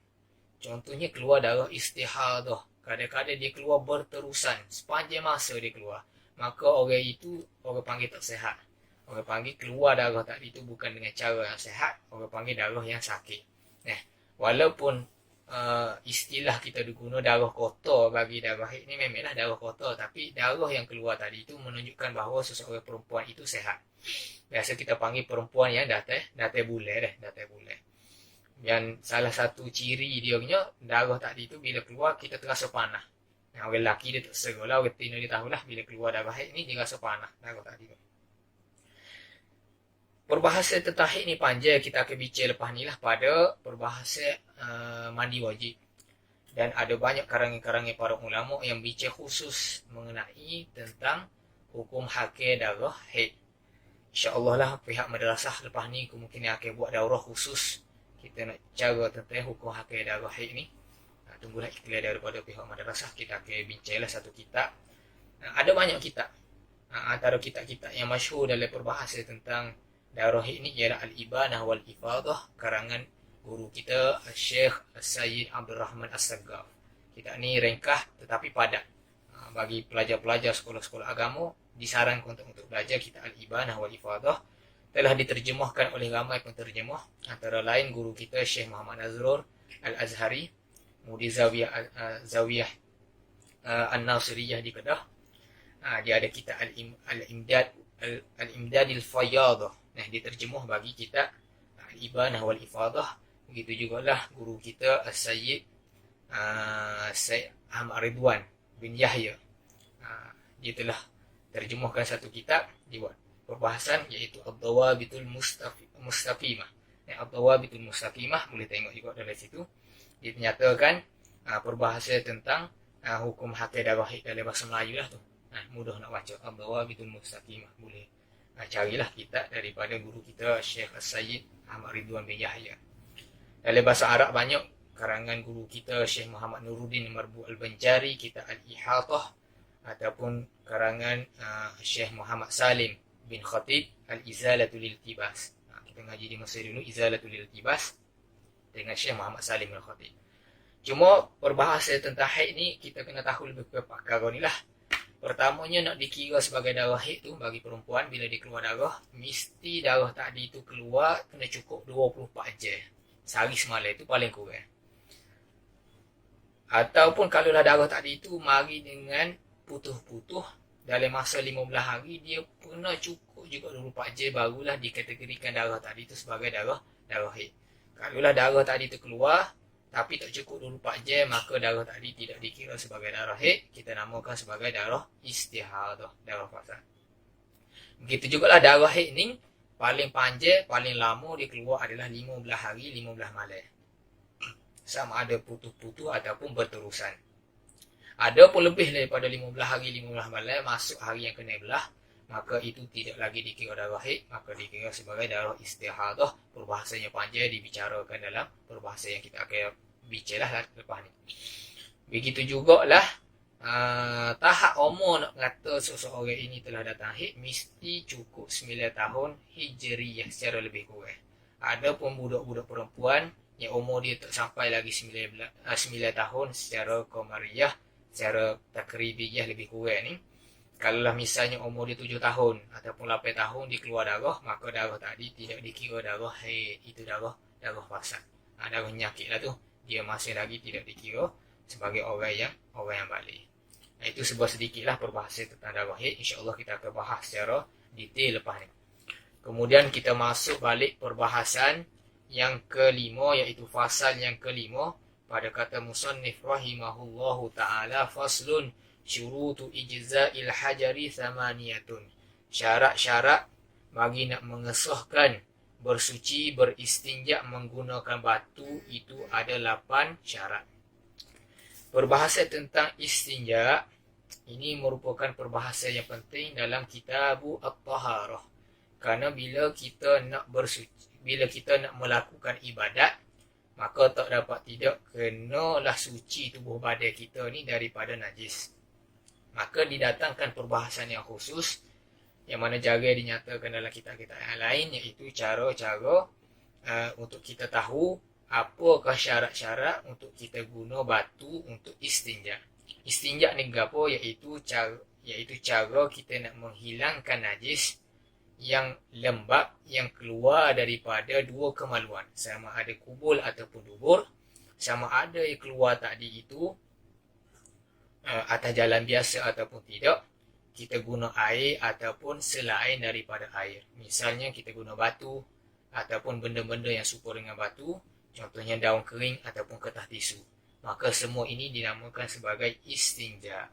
Contohnya keluar darah istihadah. Kadang-kadang dia keluar berterusan, sepanjang masa dia keluar. Maka orang itu orang panggil tak sehat. Orang panggil keluar darah tadi itu bukan dengan cara yang sehat. Orang panggil darah yang sakit. Walaupun istilah kita guna darah kotor bagi darah haid ni memanglah darah kotor, tapi darah yang keluar tadi itu menunjukkan bahawa seseorang perempuan itu sehat. Biasa kita panggil perempuan yang datai bulan. Dan salah satu ciri dia punya darah tadi itu bila keluar kita terasa panah. Orang lelaki dia tak serolah, orang tina dia tahulah bila keluar darah haid ni dia rasa panah darah tadi tu. Perbahasan tentang haid ni panjang, kita akan bincang lepas ni lah pada perbahasan mandi wajib. Dan ada banyak karangan-karangan para ulama yang bincang khusus mengenai tentang hukum hakir darah haid. InsyaAllah lah pihak madrasah lepas ni kemungkinan akan buat daurah khusus. Kita nak cara tentang hukum hakir darah haid ni. Tunggulah ikhtiar daripada pihak madrasah, kita akan bincang lah satu kitab. Ada banyak kitab. Antara kitab-kitab yang masyhur dalam perbahasan tentang darah haid ni ialah Al-Ibanah wal-Ifadah, karangan guru kita Syekh Sayyid Abdul Rahman As-Saggaf. Kitab ni ringkas tetapi padat. Bagi pelajar-pelajar sekolah-sekolah agama disarankan untuk belajar kitab Al-Ibanah wal-Ifadah. Telah diterjemahkan oleh ramai penterjemah, antara lain guru kita Syekh Muhammad Nazrul Al-Azhari, Mudi Zawiyah An-Nasiriyah di Kedah. Dia ada kitab Al-Imdad Al-Fayadah. Diterjemuh bagi kitab Al-Ibanah wal-Ifadah. Begitu jugalah guru kita Sayyid Ahmad Ridwan bin Yahya. Dia telah terjemuhkan satu kitab dibuat perbahasan, iaitu Ad-Dawabitul Mustaqimah. Ad-Dawabitul Mustaqimah boleh tengok juga dalam situ. Dia menyatakan perbahasan tentang hukum hakir darah haid dalam bahasa Melayu lah tu. Mudah nak baca. Ad-Dawabitul Mustaqimah. Boleh carilah kitab daripada guru kita Syekh Sayyid Ahmad Ridwan bin Yahya. Dalam bahasa Arab banyak karangan guru kita Syekh Muhammad Nuruddin Marbu Al-Banjari, kitab Al-Ihatah, ataupun karangan Syekh Muhammad Salim bin Khatib Al-Izalatul Iltibas. Kita ngaji di Mesir dulu Izalatul Iltibas dengan Syekh Muhammad Salim bin Khatib. Cuma perbahasan tentang haid ni kita kena tahu lebih perkara ni lah. Pertamanya nak dikira sebagai darah haid tu bagi perempuan bila dia keluar darah, mesti darah tadi tu keluar kena cukup 24 jam. Sehari semalam itu paling kurang. Ataupun kalaulah darah tadi tu mari dengan putuh-putuh dalam masa 15 hari, dia pernah cukup juga 24 jam barulah dikategorikan darah tadi tu sebagai darah haid. Kalaulah darah tadi tu keluar tapi tak cukup 24 jam, maka darah tadi tidak dikira sebagai darah haid, kita namakan sebagai darah istihadah, darah fasad. Begitu jugalah darah haid ni paling panjang, paling lama dia keluar adalah 15 hari, 15 malam. Sama ada putus-putus ataupun berterusan. Ada pun lebih daripada 15 hari, 15 malam masuk hari yang kena belah, maka itu tidak lagi dikira darah haid, maka dikira sebagai darah istihadah. Perbahasannya panjang dibicarakan dalam perbahasan yang kita akan bicaralah lepas ni. Begitu jugalah tahap umur nak kata seseorang ini telah datang haid mesti cukup 9 tahun hijriyah secara lebih kurang. Ada pun budak-budak perempuan yang umur dia tak sampai lagi 9 tahun secara qamariyah, secara takribiyah lebih kurang ni, kalaulah misalnya umur dia 7 tahun ataupun 8 tahun dia keluar darah, maka darah tadi tidak dikira darah haid, itu darah fasad. Darah penyakit lah tu, dia masih lagi tidak dikira sebagai orang yang balik. Itu sebuah sedikitlah perbahasan tentang darah haid. InsyaAllah kita akan bahas secara detail lepas ni. Kemudian kita masuk balik perbahasan yang kelima, iaitu fasal yang kelima pada kata musannif rahimahullahu ta'ala, faslun syurutu ijza'il hajari thamaniyatun. Syarat-syarat bagi nak mengesahkan bersuci, beristinja menggunakan batu itu ada 8 syarat. Perbahasan tentang istinja ini merupakan perbahasan yang penting dalam Kitabu At-Taharah. Kerana bila kita nak bersuci, bila kita nak melakukan ibadat, maka tak dapat tidak kenalah suci tubuh badan kita ni daripada najis. Maka didatangkan perbahasan yang khusus yang mana jaga dinyatakan dalam kitab-kitab yang lain, iaitu cara-cara untuk kita tahu apakah syarat-syarat untuk kita guna batu untuk istinja. Istinja ni apa? Iaitu cara kita nak menghilangkan najis yang lembab yang keluar daripada dua kemaluan, sama ada kubul ataupun dubur. Sama ada yang keluar tadi itu atas jalan biasa ataupun tidak, kita guna air ataupun selain daripada air. Misalnya kita guna batu ataupun benda-benda yang serupa dengan batu, contohnya daun kering ataupun kertas tisu. Maka semua ini dinamakan sebagai istinja.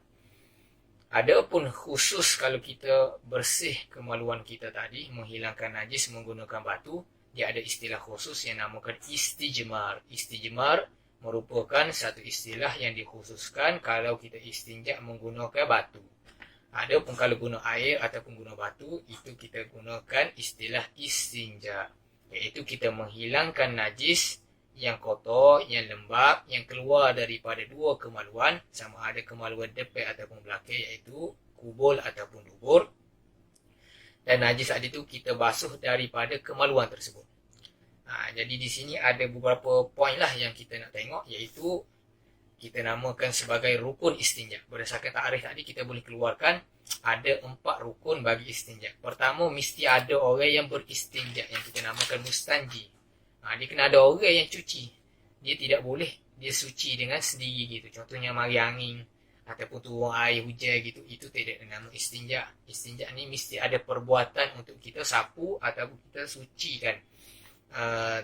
Adapun khusus kalau kita bersih kemaluan kita tadi, menghilangkan najis menggunakan batu, dia ada istilah khusus yang namakan istijmar. Istijmar merupakan satu istilah yang dikhususkan kalau kita istinja menggunakan batu. Adapun kalau guna air ataupun guna batu, itu kita gunakan istilah istinja, iaitu kita menghilangkan najis yang kotor, yang lembab, yang keluar daripada dua kemaluan, sama ada kemaluan depan ataupun belakang, iaitu kubul ataupun dubur. Dan najis tadi itu kita basuh daripada kemaluan tersebut. Jadi di sini ada beberapa poin lah yang kita nak tengok, iaitu kita namakan sebagai rukun istinja. Berdasarkan takrif tadi kita boleh keluarkan ada 4 rukun bagi istinja. Pertama, mesti ada orang yang beristinja, yang kita namakan mustanji. Dia kena ada orang yang cuci. Dia tidak boleh dia suci dengan sendiri gitu. Contohnya mari angin ataupun turun air hujan gitu. Itu tidak nama istinja. Istinja ni mesti ada perbuatan untuk kita sapu ataupun kita sucikan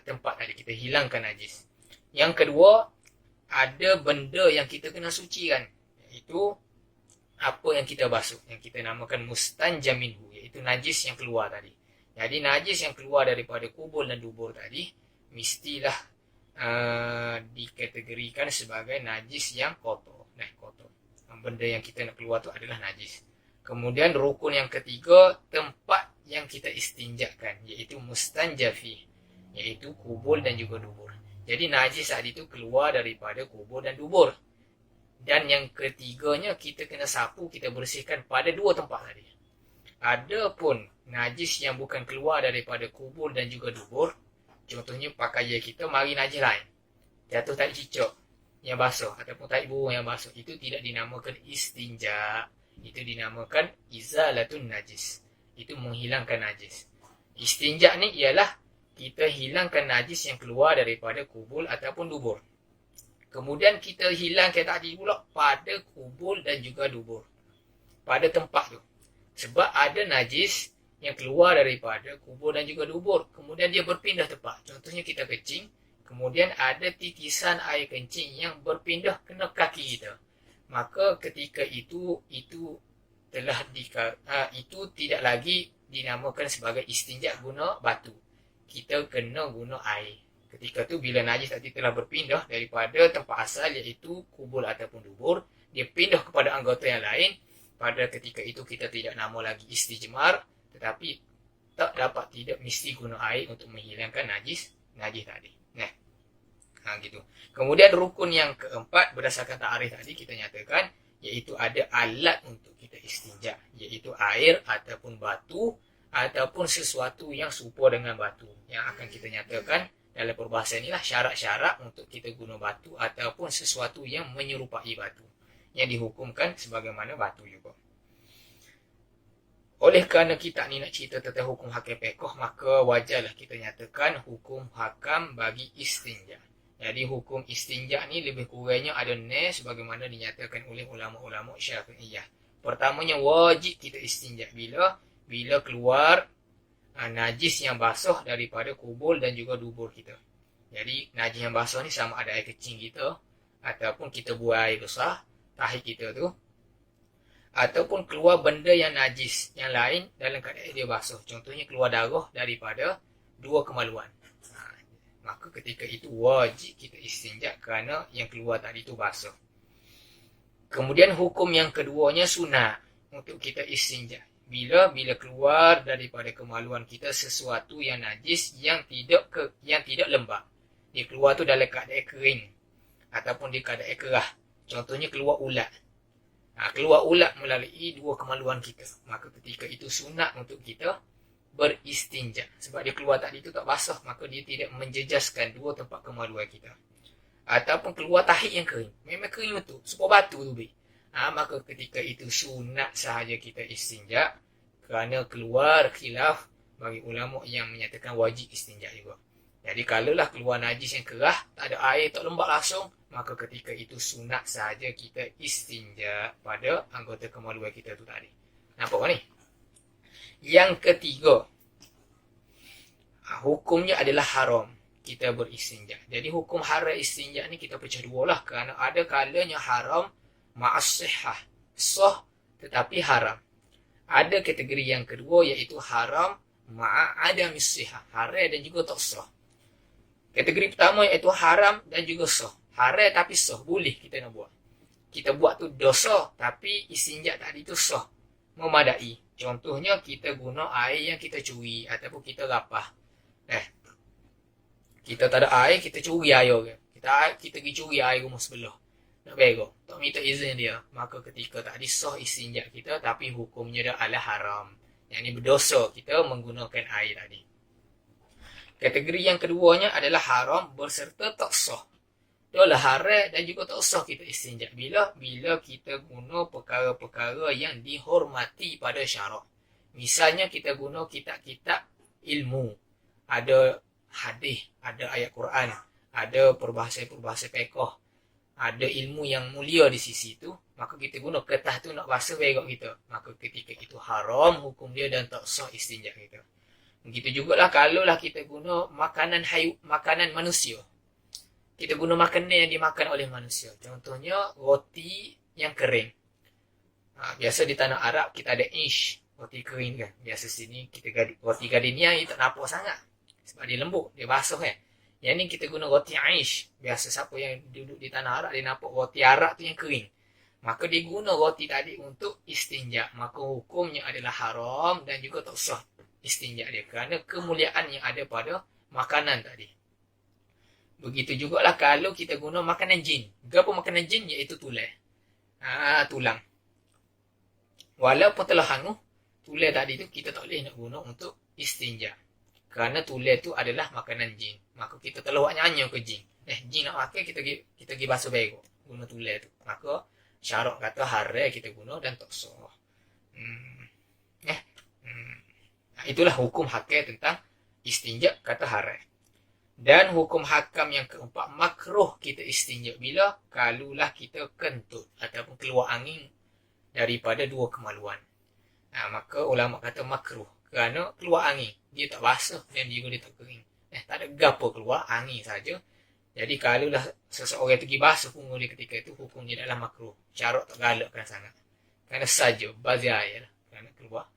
tempat tadi, kita hilangkan najis. Yang kedua, ada benda yang kita kena sucikan, iaitu apa yang kita basuh, yang kita namakan mustanja minhu, iaitu najis yang keluar tadi. Jadi najis yang keluar daripada kubul dan dubur tadi mestilah dikategorikan sebagai najis yang kotor. Kotor. Benda yang kita nak keluar tu adalah najis. Kemudian rukun yang ketiga, tempat yang kita istinjakan, iaitu mustanjafi, iaitu kubul dan juga dubur. Jadi najis tadi itu keluar daripada kubur dan dubur. Dan yang ketiganya, kita kena sapu, kita bersihkan pada dua tempat tadi. Adapun najis yang bukan keluar daripada kubur dan juga dubur, contohnya pakaian kita mari najis lain, jatuh tahi cicak yang basuh ataupun tahi burung yang basuh, itu tidak dinamakan istinja. Itu dinamakan izalatun najis. Itu menghilangkan najis. Istinja ni ialah kita hilangkan najis yang keluar daripada kubul ataupun dubur. Kemudian kita hilangkan tadi pula pada kubul dan juga dubur, pada tempat tu. Sebab ada najis yang keluar daripada kubur dan juga dubur, kemudian dia berpindah tempat. Contohnya kita kencing, kemudian ada titisan air kencing yang berpindah kena kaki kita. Maka ketika itu telah itu tidak lagi dinamakan sebagai istinja guna batu. Kita kena guna air. Ketika tu bila najis tadi telah berpindah daripada tempat asal, iaitu kubul ataupun dubur, dia pindah kepada anggota yang lain. Pada ketika itu kita tidak nama lagi istijmar, tetapi tak dapat tidak mesti guna air untuk menghilangkan najis tadi. Gitu. Kemudian rukun yang keempat, berdasarkan takrif tadi kita nyatakan, iaitu ada alat untuk kita istinja, iaitu air ataupun batu ataupun sesuatu yang serupa dengan batu. Yang akan kita nyatakan dalam perbahasan inilah syarat-syarat untuk kita guna batu ataupun sesuatu yang menyerupai batu. yang dihukumkan sebagaimana batu juga. Oleh kerana kita ni nak cerita tentang hukum hakam pekoh, maka wajarlah kita nyatakan hukum hakam bagi istinja. Jadi hukum istinja ni lebih kurangnya ada sebagaimana dinyatakan oleh ulama-ulama Syafi'iyah. Pertamanya wajib kita istinja bila keluar najis yang basah daripada kubul dan juga dubur kita. Jadi najis yang basah ni sama ada air kecing kita ataupun kita buang air besar tahi kita tu, ataupun keluar benda yang najis yang lain dalam keadaan dia basuh. Contohnya keluar darah daripada dua kemaluan. Maka ketika itu wajib kita istinja kerana yang keluar tadi itu basuh. Kemudian hukum yang keduanya sunat untuk kita istinja. Bila keluar daripada kemaluan kita sesuatu yang najis yang tidak lembab. Dia keluar tu dalam keadaan kering ataupun di keadaan kerah. Contohnya keluar ulat. Keluar ulat melalui dua kemaluan kita. Maka ketika itu sunat untuk kita beristinja. Sebab dia keluar tadi itu tak basah, maka dia tidak menjejaskan dua tempat kemaluan kita. Ataupun keluar tahi yang kering. Memang kering betul. Supaya batu tu. Maka ketika itu sunat sahaja kita istinja. Kerana keluar khilaf bagi ulama yang menyatakan wajib istinja juga. Jadi kalaulah keluar najis yang kerah, tak ada air, tak lembab langsung, maka ketika itu sunat sahaja kita istinja pada anggota kemaluan kita tu tadi. Nampak tak ni? Yang ketiga, hukumnya adalah haram kita beristinja. Jadi hukum haram istinja ni kita pecah dua lah. Kerana ada kalanya haram ma'as-sihah, sah tetapi haram. Ada kategori yang kedua iaitu haram ma'adamis-sihah, haram dan juga tak sah. Kategori pertama iaitu haram dan juga sah. Haram tapi sah, boleh kita nak buat. Kita buat tu dosa, tapi istinja tadi tu sah, memadai. Contohnya kita guna air yang kita curi ataupun kita rapah. Kita tak ada air, kita curi air. Kita pergi curi air rumah sebelah. Nak berak, tak minta izin dia. Maka ketika tadi sah istinja kita, tapi hukumnya dia adalah haram. Yang ini berdosa kita menggunakan air tadi. Kategori yang keduanya adalah haram berserta tak sah. Itulah haram dan juga tak sah kita istinja. Bila kita guna perkara-perkara yang dihormati pada syarak. Misalnya kita guna kitab-kitab ilmu. Ada hadis, ada ayat Quran, ada perbahasan-perbahasan fiqh, ada ilmu yang mulia di sisi itu. Maka kita guna kertas tu nak basuh berak kita. Maka ketika itu haram hukum dia dan tak sah istinja kita. Begitu jugalah kalaulah kita guna makanan manusia. Kita guna makanan yang dimakan oleh manusia. Contohnya roti yang kering. Biasa di tanah Arab kita ada ish, roti kering kan. Biasa sini kita roti gardenia dia tak nampak sangat. Sebab dia lembut, dia basah kan. Yang ni kita guna roti ish. Biasa siapa yang duduk di tanah Arab dia nampak roti Arab tu yang kering. Maka dia guna roti tadi untuk istinja. Maka hukumnya adalah haram dan juga tak sah istinja dia. Kerana kemuliaan yang ada pada makanan tadi. Begitu jugalah kalau kita guna makanan jin. Apa makanan jin? Iaitu tulang. Tulang. Walaupun telah hangus, tulang tadi tu kita tak boleh nak guna untuk istinja. Kerana tulang tu adalah makanan jin. Maka kita telah buat nyanyi ke jin. Jin nak pakai, kita pergi basuh berak. Guna tulang tu. Maka syarak kata haram kita guna dan tak sah. Itulah hukum hakam tentang istinja kata haram. Dan hukum hakam yang keempat, makruh kita istinja bila kalulah kita kentut ataupun keluar angin daripada dua kemaluan. Maka ulama kata makruh kerana keluar angin, dia tak basah dan dia tak kering. Tak ada gapo keluar angin saja. Jadi kalulah seseorang pergi basuh punggung dia ketika itu, hukum dia adalah makruh. Syarat tak galakkan sangat. Kerana saja bazir air kerana keluar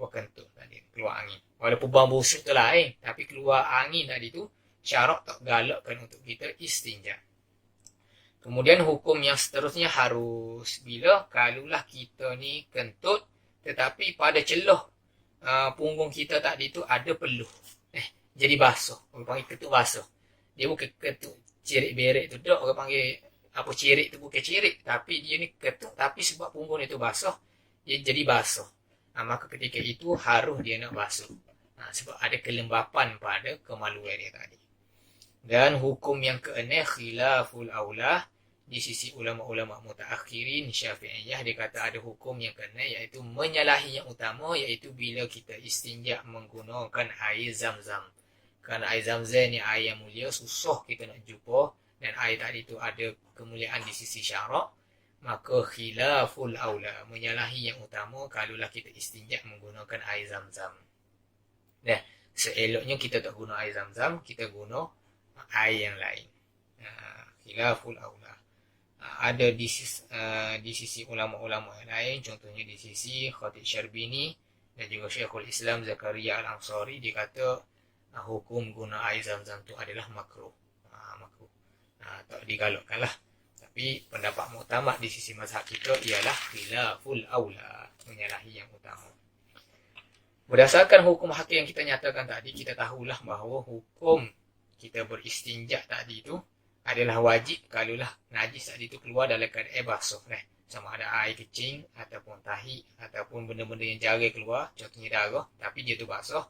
kentut tadi, keluar angin. Walaupun bau busuk tu lain, tapi keluar angin tadi tu syarat tak galakkan untuk kita istinja. Kemudian hukum yang seterusnya harus bila kalulah kita ni kentut tetapi pada celah punggung kita tadi tu ada peluh. Jadi basah. Orang panggil kentut basah. Dia bukan kentut cirik-berik tu dak. Orang panggil apa cirik tu bukan cirik, tapi dia ni kentut tapi sebab punggung dia tu basah, dia jadi basah. Maka ketika itu harus dia nak basuh. Sebab ada kelembapan pada kemaluan dia tadi. Dan hukum yang keenam khilaful aula, di sisi ulama-ulama mutaakhirin Syafi'iyah, dia kata ada hukum yang kena, iaitu menyalahi yang utama, iaitu bila kita istinja menggunakan air zam-zam. Kerana air zam-zam ni air yang mulia, susah kita nak jumpa, dan air tadi tu ada kemuliaan di sisi syarak, maka khilaful aula, menyalahi yang utama kalaulah kita istinja menggunakan air zam-zam. Nah, seeloknya kita tak guna air zam-zam, kita guna air yang lain. Khilaful aula. Ada di sisi ulama-ulama yang lain, contohnya di sisi Khatib Syarbini dan juga Syekhul Islam Zakaria Al-Ansari, dia kata hukum guna air zam-zam tu adalah makruh. Makruh. Tak digalakkan lah. Tapi pendapat muktamad di sisi mazhab kita ialah khilaful aula, menyalahi yang utama. Berdasarkan hukum hakim yang kita nyatakan tadi, kita tahulah bahawa hukum kita beristinja tadi tu adalah wajib kalaulah najis tadi tu keluar dalam keadaan basuh. Sama ada air kecing ataupun tahi ataupun benda-benda yang jari keluar, contohnya darah, tapi dia tu basuh,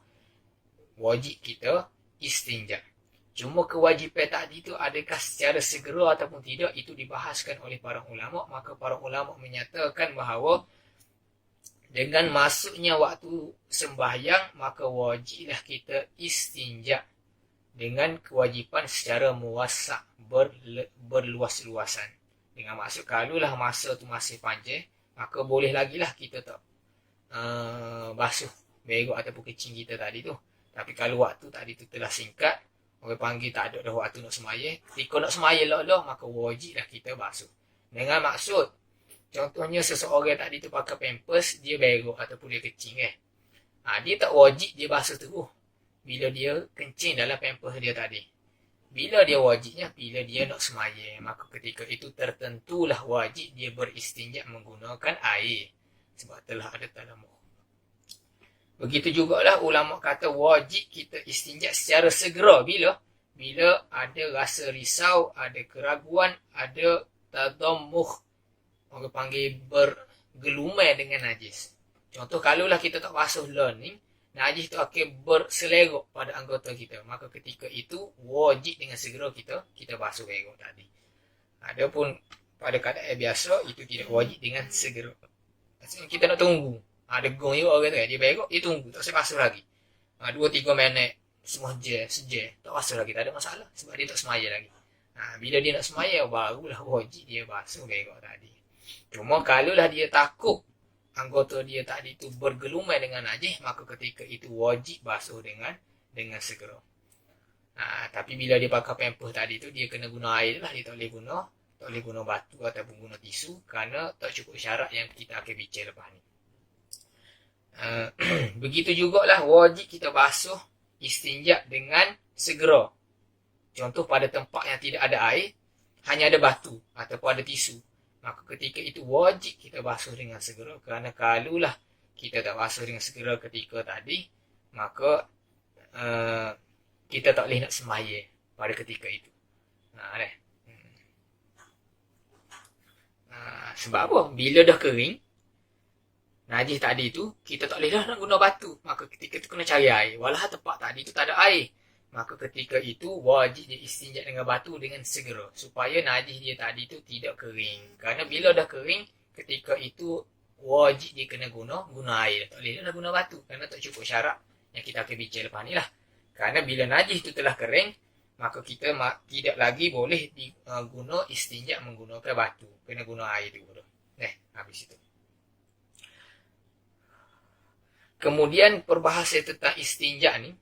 wajib kita istinja. Cuma kewajipan tadi tu adakah secara segera ataupun tidak, itu dibahaskan oleh para ulama. Maka para ulama menyatakan bahawa dengan masuknya waktu sembahyang, maka wajiblah kita istinja dengan kewajipan secara muwassa', berluas-luasan. Dengan maksud kalaulah masa tu masih panjang, maka boleh lagi lah kita tak basuh berok ataupun kecing kita tadi tu. Tapi kalau waktu tadi tu telah singkat, orang panggil tak ada dah waktu nak semaya, ketika nak semaya lah, maka wajiblah kita basuh. Dengan maksud, contohnya seseorang tadi tu pakai pampers, dia berok ataupun dia kecing dia tak wajib dia basuh terus bila dia kencing dalam pampers dia tadi. Bila dia wajibnya, bila dia nak semaya, maka ketika itu tertentulah wajib dia beristinja menggunakan air, sebab telah ada tadammum. Begitu jugalah ulama kata wajib kita istinja secara segera. Bila ada rasa risau, ada keraguan, ada tadammum, orang panggil bergelumai dengan najis. Contoh, kalaulah kita tak basuh learning, najis tu akan berselerok pada anggota kita, maka ketika itu wajib dengan segera kita basuh berok tadi. Adapun pada keadaan biasa, itu tidak wajib dengan segera. Maksudnya kita nak tunggu. Degung juga orang tu dia berok, dia tunggu, tak usah basuh lagi. 2-3 minit, semua sejam, tak basuh lagi, tak ada masalah, sebab dia tak semaya lagi. Bila dia nak semaya, barulah wajib dia basuh berok tadi. Cuma kalaulah dia takut anggota dia tadi tu bergelumai dengan najis, maka ketika itu wajib basuh dengan segera. Tapi bila dia pakai pampers tadi tu, dia kena guna air lah, dia tak boleh guna batu ataupun guna tisu, kerana tak cukup syarat yang kita akan bincang lepas ni. Begitu jugalah wajib kita basuh istinja dengan segera. Contoh, pada tempat yang tidak ada air, hanya ada batu ataupun ada tisu, maka ketika itu wajib kita basuh dengan segera. Kerana kalaulah kita tak basuh dengan segera ketika tadi, maka kita tak boleh nak semaya pada ketika itu. Sebab apa? Bila dah kering najis tadi tu, kita tak boleh dah nak guna batu, maka ketika itu kena cari air. Walau tempat tadi tu tak ada air, maka ketika itu wajib dia istinja dengan batu dengan segera, supaya najis dia tadi tu tidak kering. Kerana bila dah kering, ketika itu wajib dia kena guna air. Tak boleh dah guna batu, kerana tak cukup syarat yang kita akan bincang lepas ni lah. Kerana bila najis itu telah kering, maka kita tidak lagi boleh guna istinja menggunakan batu, kena guna air dulu. Habis itu. Kemudian perbahasan tentang istinja ni,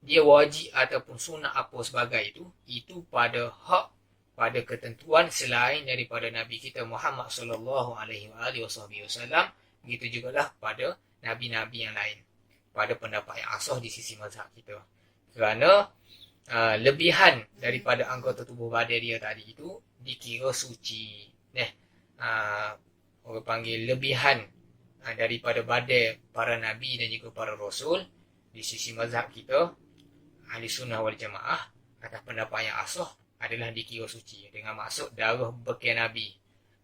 dia wajib ataupun sunnah apa sebagai itu pada ketentuan selain daripada Nabi kita Muhammad sallallahu alaihi wasallam. Begitu jugalah pada nabi-nabi yang lain, pada pendapat yang asah di sisi mazhab kita. Kerana lebihan daripada anggota tubuh badan dia tadi itu dikira suci. Orang panggil lebihan daripada badan para nabi dan juga para rasul, di sisi mazhab kita Ahli Sunnah wal Jamaah, atas pendapat yang asah, adalah dikira suci. Dengan maksud darah bekas nabi,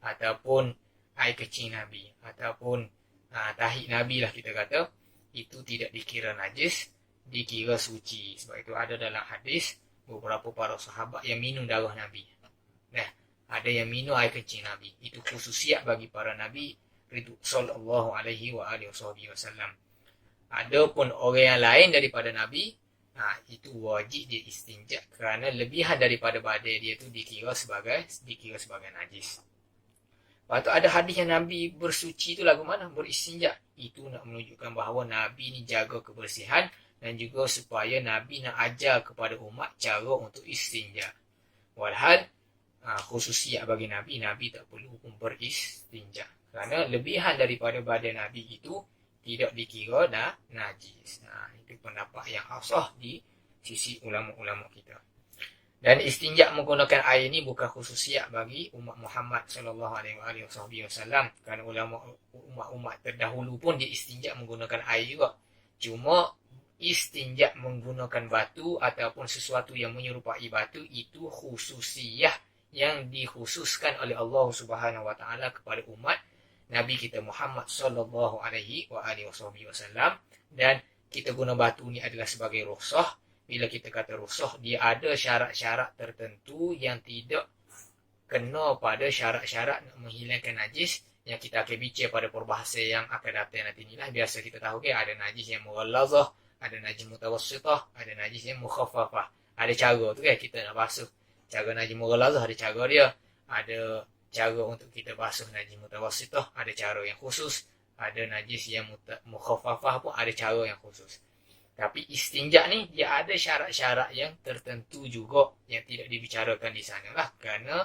ataupun air kecing nabi, ataupun tahi nabi lah kita kata, itu tidak dikira najis, dikira suci. Sebab itu ada dalam hadis beberapa para sahabat yang minum darah nabi. ada yang minum air kencing Nabi. Itu khususiat bagi para Nabi sallallahu alaihi wa alihi wasallam. Adapun orang yang lain daripada Nabi, itu wajib dia istinja kerana lebihan daripada badan dia tu dikira sebagai najis. Lepas tu ada hadis yang Nabi bersuci tu lagu mana? Beristinja. Itu nak menunjukkan bahawa Nabi ni jaga kebersihan dan juga supaya Nabi nak ajar kepada umat cara untuk istinja. Walhal khususiat bagi Nabi tak perlu pun beristinja. Kerana lebihan daripada badan Nabi itu tidak dikira dah najis. Itu pendapat yang asah di sisi ulama-ulama kita. Dan istinja menggunakan air ini bukan khususiat bagi umat Muhammad sallallahu alaihi wasallam. Kerana umat terdahulu pun dia istinja menggunakan air juga. Cuma istinja menggunakan batu ataupun sesuatu yang menyerupai batu itu khususiyah yang dikhususkan oleh Allah Subhanahu wa taala kepada umat Nabi kita Muhammad sallallahu alaihi wasallam. Dan kita guna batu ni adalah sebagai rukhsah. Bila kita kata rukhsah, dia ada syarat-syarat tertentu yang tidak kena pada syarat-syarat nak menghilangkan najis yang kita akan bincang pada perbahasan yang akan datang nanti ni lah. Biasa kita tahu ada najis yang mughallazah, ada najis mutawassitah, ada najis yang mukhaffafah. Ada cara tu kan kita nak basuh. Cara najis mughallazah ada cara dia. Ada cara untuk kita basuh najis mutawassitah, ada cara yang khusus. Ada najis yang mukhaffafah pun ada cara yang khusus. Tapi istinja ni dia ada syarat-syarat yang tertentu juga yang tidak dibicarakan di sana lah. Kerana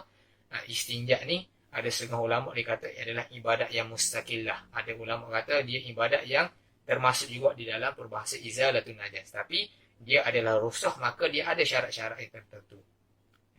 istinja ni ada setengah ulama dia kata adalah ibadat yang mustaqillah. Ada ulama kata dia ibadat yang termasuk juga di dalam perbahasan izalatun najas. Tapi dia adalah rukhsah, maka dia ada syarat-syarat yang tertentu.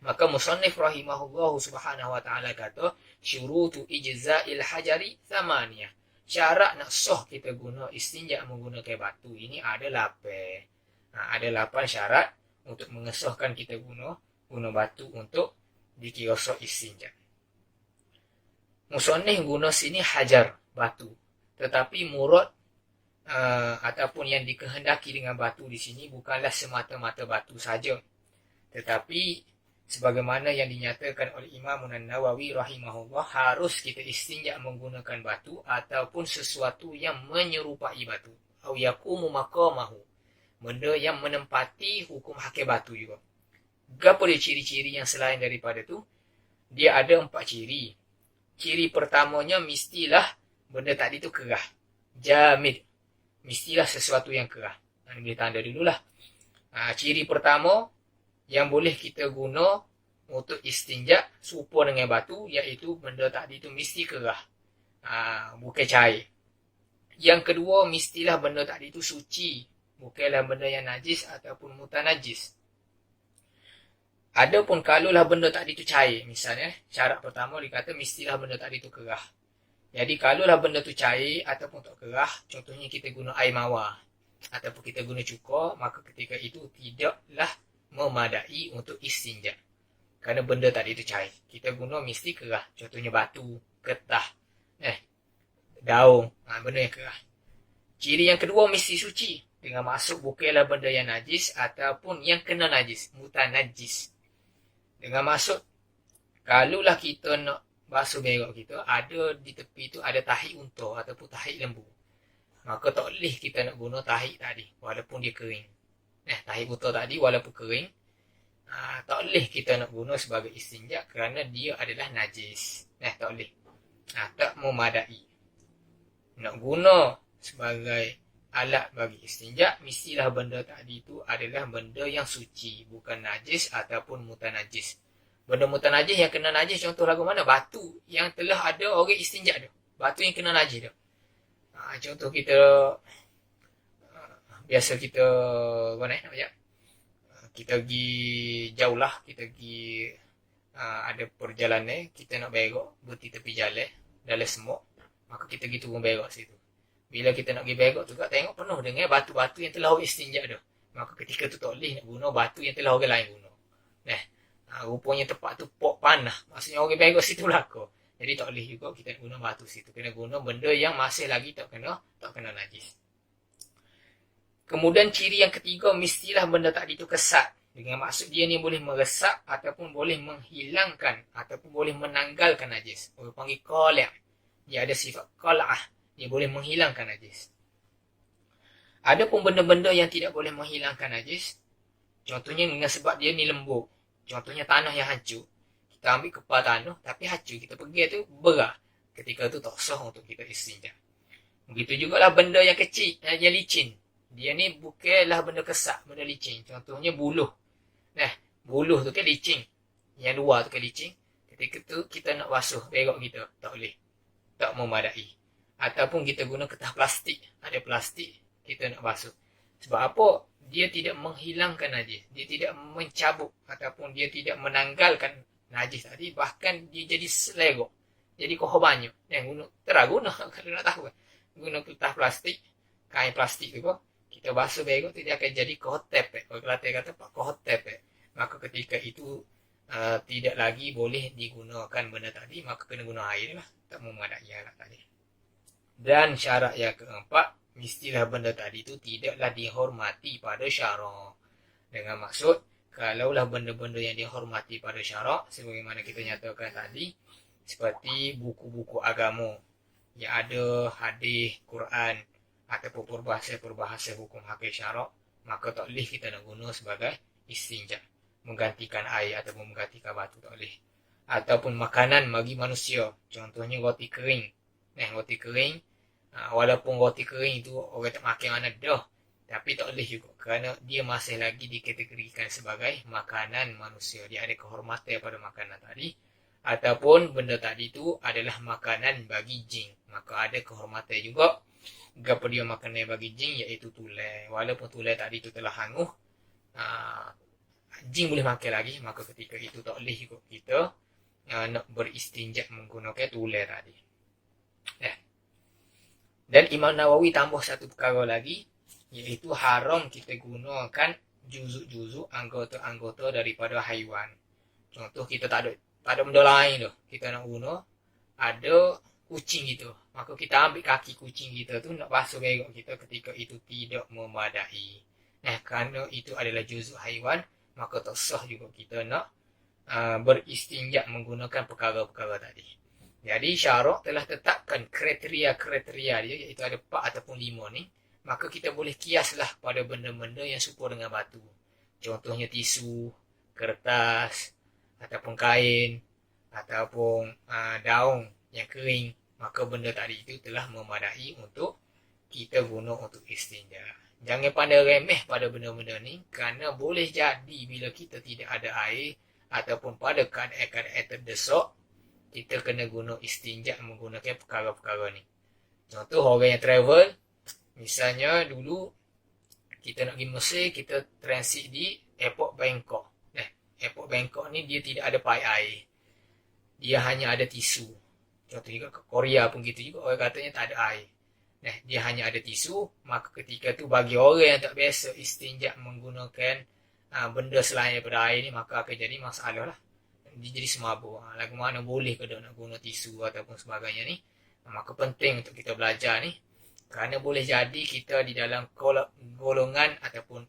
Maka musannif rahimahullah subhanahu wa ta'ala kata syurutu ijza'il hajari thamaniyah. Syarat nak sah kita guna istinja menggunakan batu ini ada 8. Ada 8 syarat untuk mengesahkan kita guna batu untuk dikira sah istinja. Musannif guna sini hajar, batu. Tetapi murad ataupun yang dikehendaki dengan batu di sini bukanlah semata-mata batu saja. Tetapi sebagaimana yang dinyatakan oleh Imam An-Nawawi rahimahullah, harus kita istinja menggunakan batu ataupun sesuatu yang menyerupai batu. Au yaqumu maqamahu. Benda yang menempati hukum hakik batu juga. Apa dia ciri-ciri yang selain daripada tu? Dia ada 4 ciri. Ciri pertamanya mestilah benda tadi tu kerah. Jamid. Mestilah sesuatu yang kerah. Ini boleh tanda dululah. Ciri pertama yang boleh kita guna untuk istinja serupa dengan batu, iaitu benda tadi tu mesti kerah, bukan cair. Yang kedua, mestilah benda tadi tu suci, bukanlah benda yang najis ataupun mutanajis. Adapun kalaulah benda tadi tu cair, misalnya syarat pertama dikata mestilah benda tadi tu kerah. Jadi kalaulah benda tu cair ataupun tak kerah, contohnya kita guna air mawar ataupun kita guna cuka, maka ketika itu tidaklah memadai untuk istinja. Kerana benda tadi itu cair. Kita guna mesti kerah. Contohnya batu, getah, daun, benda yang kerah. Ciri yang kedua mesti suci. Dengan maksud bukanlah benda yang najis ataupun yang kena najis, mutanajis. Dengan maksud kalaulah kita nak basuh berak kita, ada di tepi tu ada tahi unta ataupun tahi lembu, maka tak boleh kita nak guna tahi tadi walaupun dia kering. Tahi unta tadi walaupun kering, tak boleh kita nak guna sebagai istinja kerana dia adalah najis. Tak boleh. Tak memadai. Nak guna sebagai alat bagi istinja, mestilah benda tadi itu adalah benda yang suci, bukan najis ataupun mutanajis. Benda mutanajis yang kena najis, contoh lagu mana? Batu yang telah ada orang istinja tu. Batu yang kena najis tu. Contoh kita biasa kita kita pergi jauh lah, kita pergi ada perjalanan, kita nak berak berhenti tepi jalan dalam semut, maka kita pergi turun berak situ. Bila kita nak pergi berak tu tengok penuh dengan batu-batu yang telah orang istinja tu, maka ketika tu tak boleh nak guna batu yang telah orang lain guna. Rupanya tempat tu pok panah, maksudnya orang berak situ belaka. Jadi tak boleh juga kita nak guna batu situ, kena guna benda yang masih lagi tak kena najis. Kemudian ciri yang ketiga, mestilah benda tadi tu kesat. Dengan maksud dia ni boleh meresak ataupun boleh menghilangkan ataupun boleh menanggalkan najis. Orang panggil qali'. Dia ada sifat qal'ah. Dia boleh menghilangkan najis. Ada pun benda-benda yang tidak boleh menghilangkan najis. Contohnya dengan sebab dia ni lembut. Contohnya tanah yang hancur. Kita ambil kepal tanah tapi hancur. Kita pergi tu berah. Ketika tu tak sah untuk kita istinja. Begitu jugalah benda yang kecil, yang licin. Dia ni bukanlah benda kesak, benda licin. Contohnya buluh. Buluh tu kan licin. Yang luar tu kan licin. Ketika tu kita nak basuh berok kita. Tak boleh. Tak memadai. Ataupun kita guna kertas plastik. Ada plastik. Kita nak basuh. Sebab apa? Dia tidak menghilangkan najis. Dia tidak mencabut. Ataupun dia tidak menanggalkan najis tadi. Bahkan dia jadi selerok. Jadi korbannya. Terang guna. Kalau nak tahu. Guna kertas plastik. Kain plastik tu kok. Kita basuh berok tu dia akan jadi kohotepek. Kalau Kelantan kata pak kohotepek. Maka ketika itu tidak lagi boleh digunakan benda tadi. Maka kena guna air lah. Tak memadai lah tadi. Dan syarat yang keempat. Mestilah benda tadi tu tidaklah dihormati pada syarak. Dengan maksud, kalaulah benda-benda yang dihormati pada syarak, sebagaimana kita nyatakan tadi, seperti buku-buku agama yang ada hadis, Quran, ataupun perbahasa hukum hakim syarak, maka tak boleh kita nak guna sebagai istinja. Menggantikan air ataupun menggantikan batu tak boleh. Ataupun makanan bagi manusia. Contohnya roti kering. Roti kering. Walaupun roti kering itu orang tak makan mana dah. Tapi tak boleh juga. Kerana dia masih lagi dikategorikan sebagai makanan manusia. Dia ada kehormatan pada makanan tadi. Ataupun benda tadi itu adalah makanan bagi jin. Maka ada kehormatan juga. Gapa dia makanan bagi jin iaitu tulai. Walaupun tulai tadi itu telah hanguh. Jin boleh makan lagi. Maka ketika itu tak boleh juga kita nak beristinjak menggunakan tulai tadi. Dan Imam Nawawi tambah satu perkara lagi, iaitu haram kita gunakan juzuk-juzuk anggota-anggota daripada haiwan. Contoh kita tak ada benda lain tu. Kita nak guna, ada kucing gitu. Maka kita ambil kaki kucing kita tu nak basuh berok kita ketika itu tidak memadai. Kerana itu adalah juzuk haiwan, maka tak sah juga kita nak beristinjak menggunakan perkara-perkara tadi. Jadi syarak telah tetapkan kriteria-kriteria dia, iaitu ada 4 ataupun 5 ni. Maka kita boleh kiaslah pada benda-benda yang serupa dengan batu. Contohnya tisu, kertas, ataupun kain, ataupun daun yang kering. Maka benda tadi itu telah memadai untuk kita guna untuk istinja. Jangan pandai remeh pada benda-benda ni, kerana boleh jadi bila kita tidak ada air, ataupun pada keadaan-keadaan terdesak, kita kena guna istinja menggunakan perkara-perkara ni. Contoh orang yang travel, misalnya dulu kita nak pergi Mesir, kita transit di airport Bangkok. Airport Bangkok ni dia tidak ada paip air. Dia hanya ada tisu. Contoh juga ke Korea pun gitu juga, orang katanya tak ada air. Dia hanya ada tisu, maka ketika tu bagi orang yang tak biasa istinja menggunakan benda selain daripada air ni, maka akan jadi masalah lah. Dia jadi semabuk. Lagu mana boleh ke nak guna tisu ataupun sebagainya ni. Maka penting untuk kita belajar ni. Kerana boleh jadi kita di dalam golongan ataupun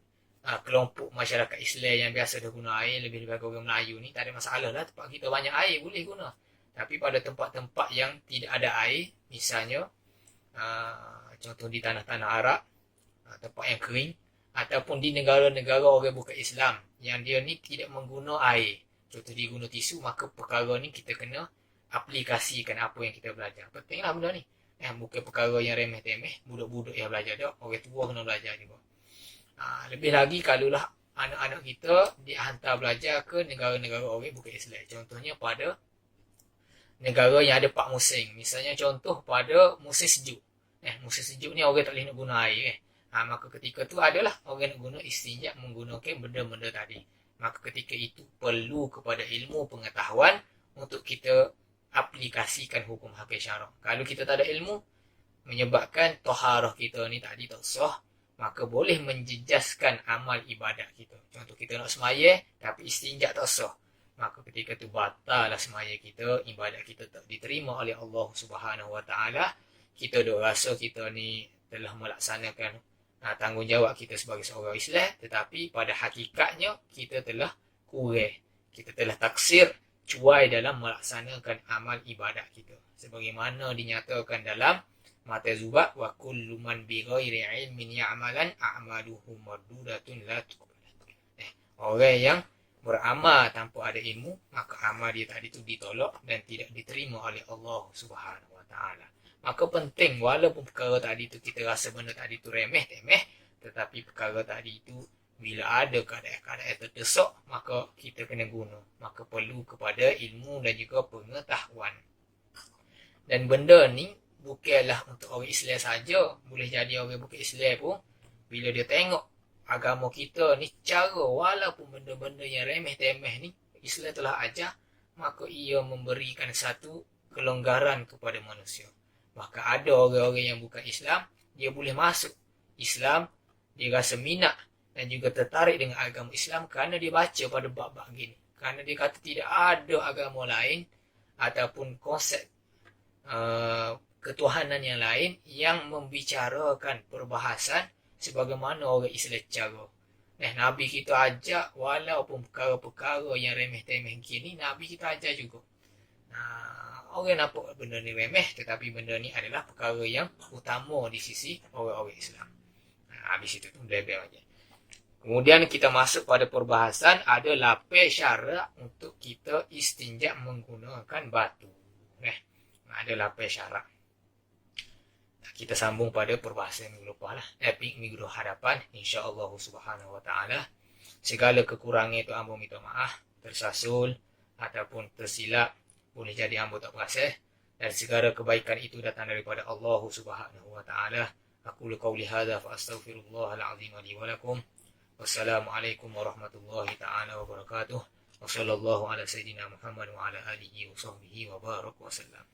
kelompok masyarakat Islam yang biasa dah guna air, lebih-lebih orang Melayu ni, tak ada masalah lah. Tempat kita banyak air, boleh guna. Tapi pada tempat-tempat yang tidak ada air, misalnya contoh di tanah-tanah Arab, tempat yang kering, ataupun di negara-negara orang bukan Islam, yang dia ni tidak mengguna air. Contoh dia guna tisu, maka perkara ni kita kena aplikasikan apa yang kita belajar. Pentinglah benda ni. Bukan perkara yang remeh-temeh, budak-budak yang belajar dah, orang tua kena belajar juga. Lebih lagi kalaulah anak-anak kita dihantar belajar ke negara-negara orang bukan Islam. Contohnya pada negara yang ada 4 musim. Misalnya contoh pada musim sejuk. Musim sejuk ni orang tak boleh nak guna air. Maka ketika tu adalah orang nak guna istinja menggunakan benda-benda tadi. Maka ketika itu perlu kepada ilmu pengetahuan untuk kita aplikasikan hukum hakim syarak. Kalau kita tak ada ilmu, menyebabkan taharah kita ni tadi tak sah, maka boleh menjejaskan amal ibadat kita. Contoh kita nak semaya, tapi istinja tak sah. Maka ketika itu batallah semaya kita, ibadat kita tak diterima oleh Allah Subhanahu Wa Taala. Kita dok rasa kita ni telah melaksanakan tanggungjawab kita sebagai seorang Islam, tetapi pada hakikatnya kita telah kurang. Kita telah taksir, cuai dalam melaksanakan amal ibadat kita. Sebagaimana dinyatakan dalam Mata Zubat, wa kullu man bi ghairi ilmin ya'malan a'maluhu mardudatun la tuqbal. Orang yang beramal tanpa ada ilmu, maka amal dia tadi itu ditolak dan tidak diterima oleh Allah Subhanahu Wa Taala. Maka penting, walaupun perkara tadi itu kita rasa benda tadi itu remeh-temeh, tetapi perkara tadi itu bila ada keadaan-keadaan terdesak, maka kita kena guna. Maka perlu kepada ilmu dan juga pengetahuan. Dan benda ni bukanlah untuk orang Islam saja. Boleh jadi orang bukan Islam pun, bila dia tengok agama kita ni cara, walaupun benda-benda yang remeh-temeh ni Islam telah ajar, maka ia memberikan satu kelonggaran kepada manusia. Maka ada orang-orang yang bukan Islam, dia boleh masuk Islam, dia rasa minat dan juga tertarik dengan agama Islam kerana dia baca pada bab-bab gini. Kerana dia kata tidak ada agama lain ataupun konsep ketuhanan yang lain yang membicarakan perbahasan sebagaimana orang Islam cara. Nabi kita ajak, walaupun perkara-perkara yang remeh-temeh gini, Nabi kita ajar juga. Orang nampak benda ni remeh, tetapi benda ni adalah perkara yang utama di sisi orang-orang Islam. Habis itu tu lebih aja. Kemudian kita masuk pada perbahasan, ada 8 syarat untuk kita istinja menggunakan batu. Ada 8 syarat. Kita sambung pada perbahasan minggu lepas lah. Minggu hadapan, insya-Allah Subhanahu Wa Taala. Segala kekurangan itu hamba minta maaf, tersasul ataupun tersilap, boleh jadi hamba tak berasa, dan segala kebaikan itu datang daripada Allah Subhanahu Wa Taala. Aku qauli hadza fa astaghfirullahal azim li wa lakum. Wassalamualaikum warahmatullahi taala wabarakatuh. Wassallallahu ala sayidina Muhammad wa ala alihi wa sahbihi wa barak wa sallam.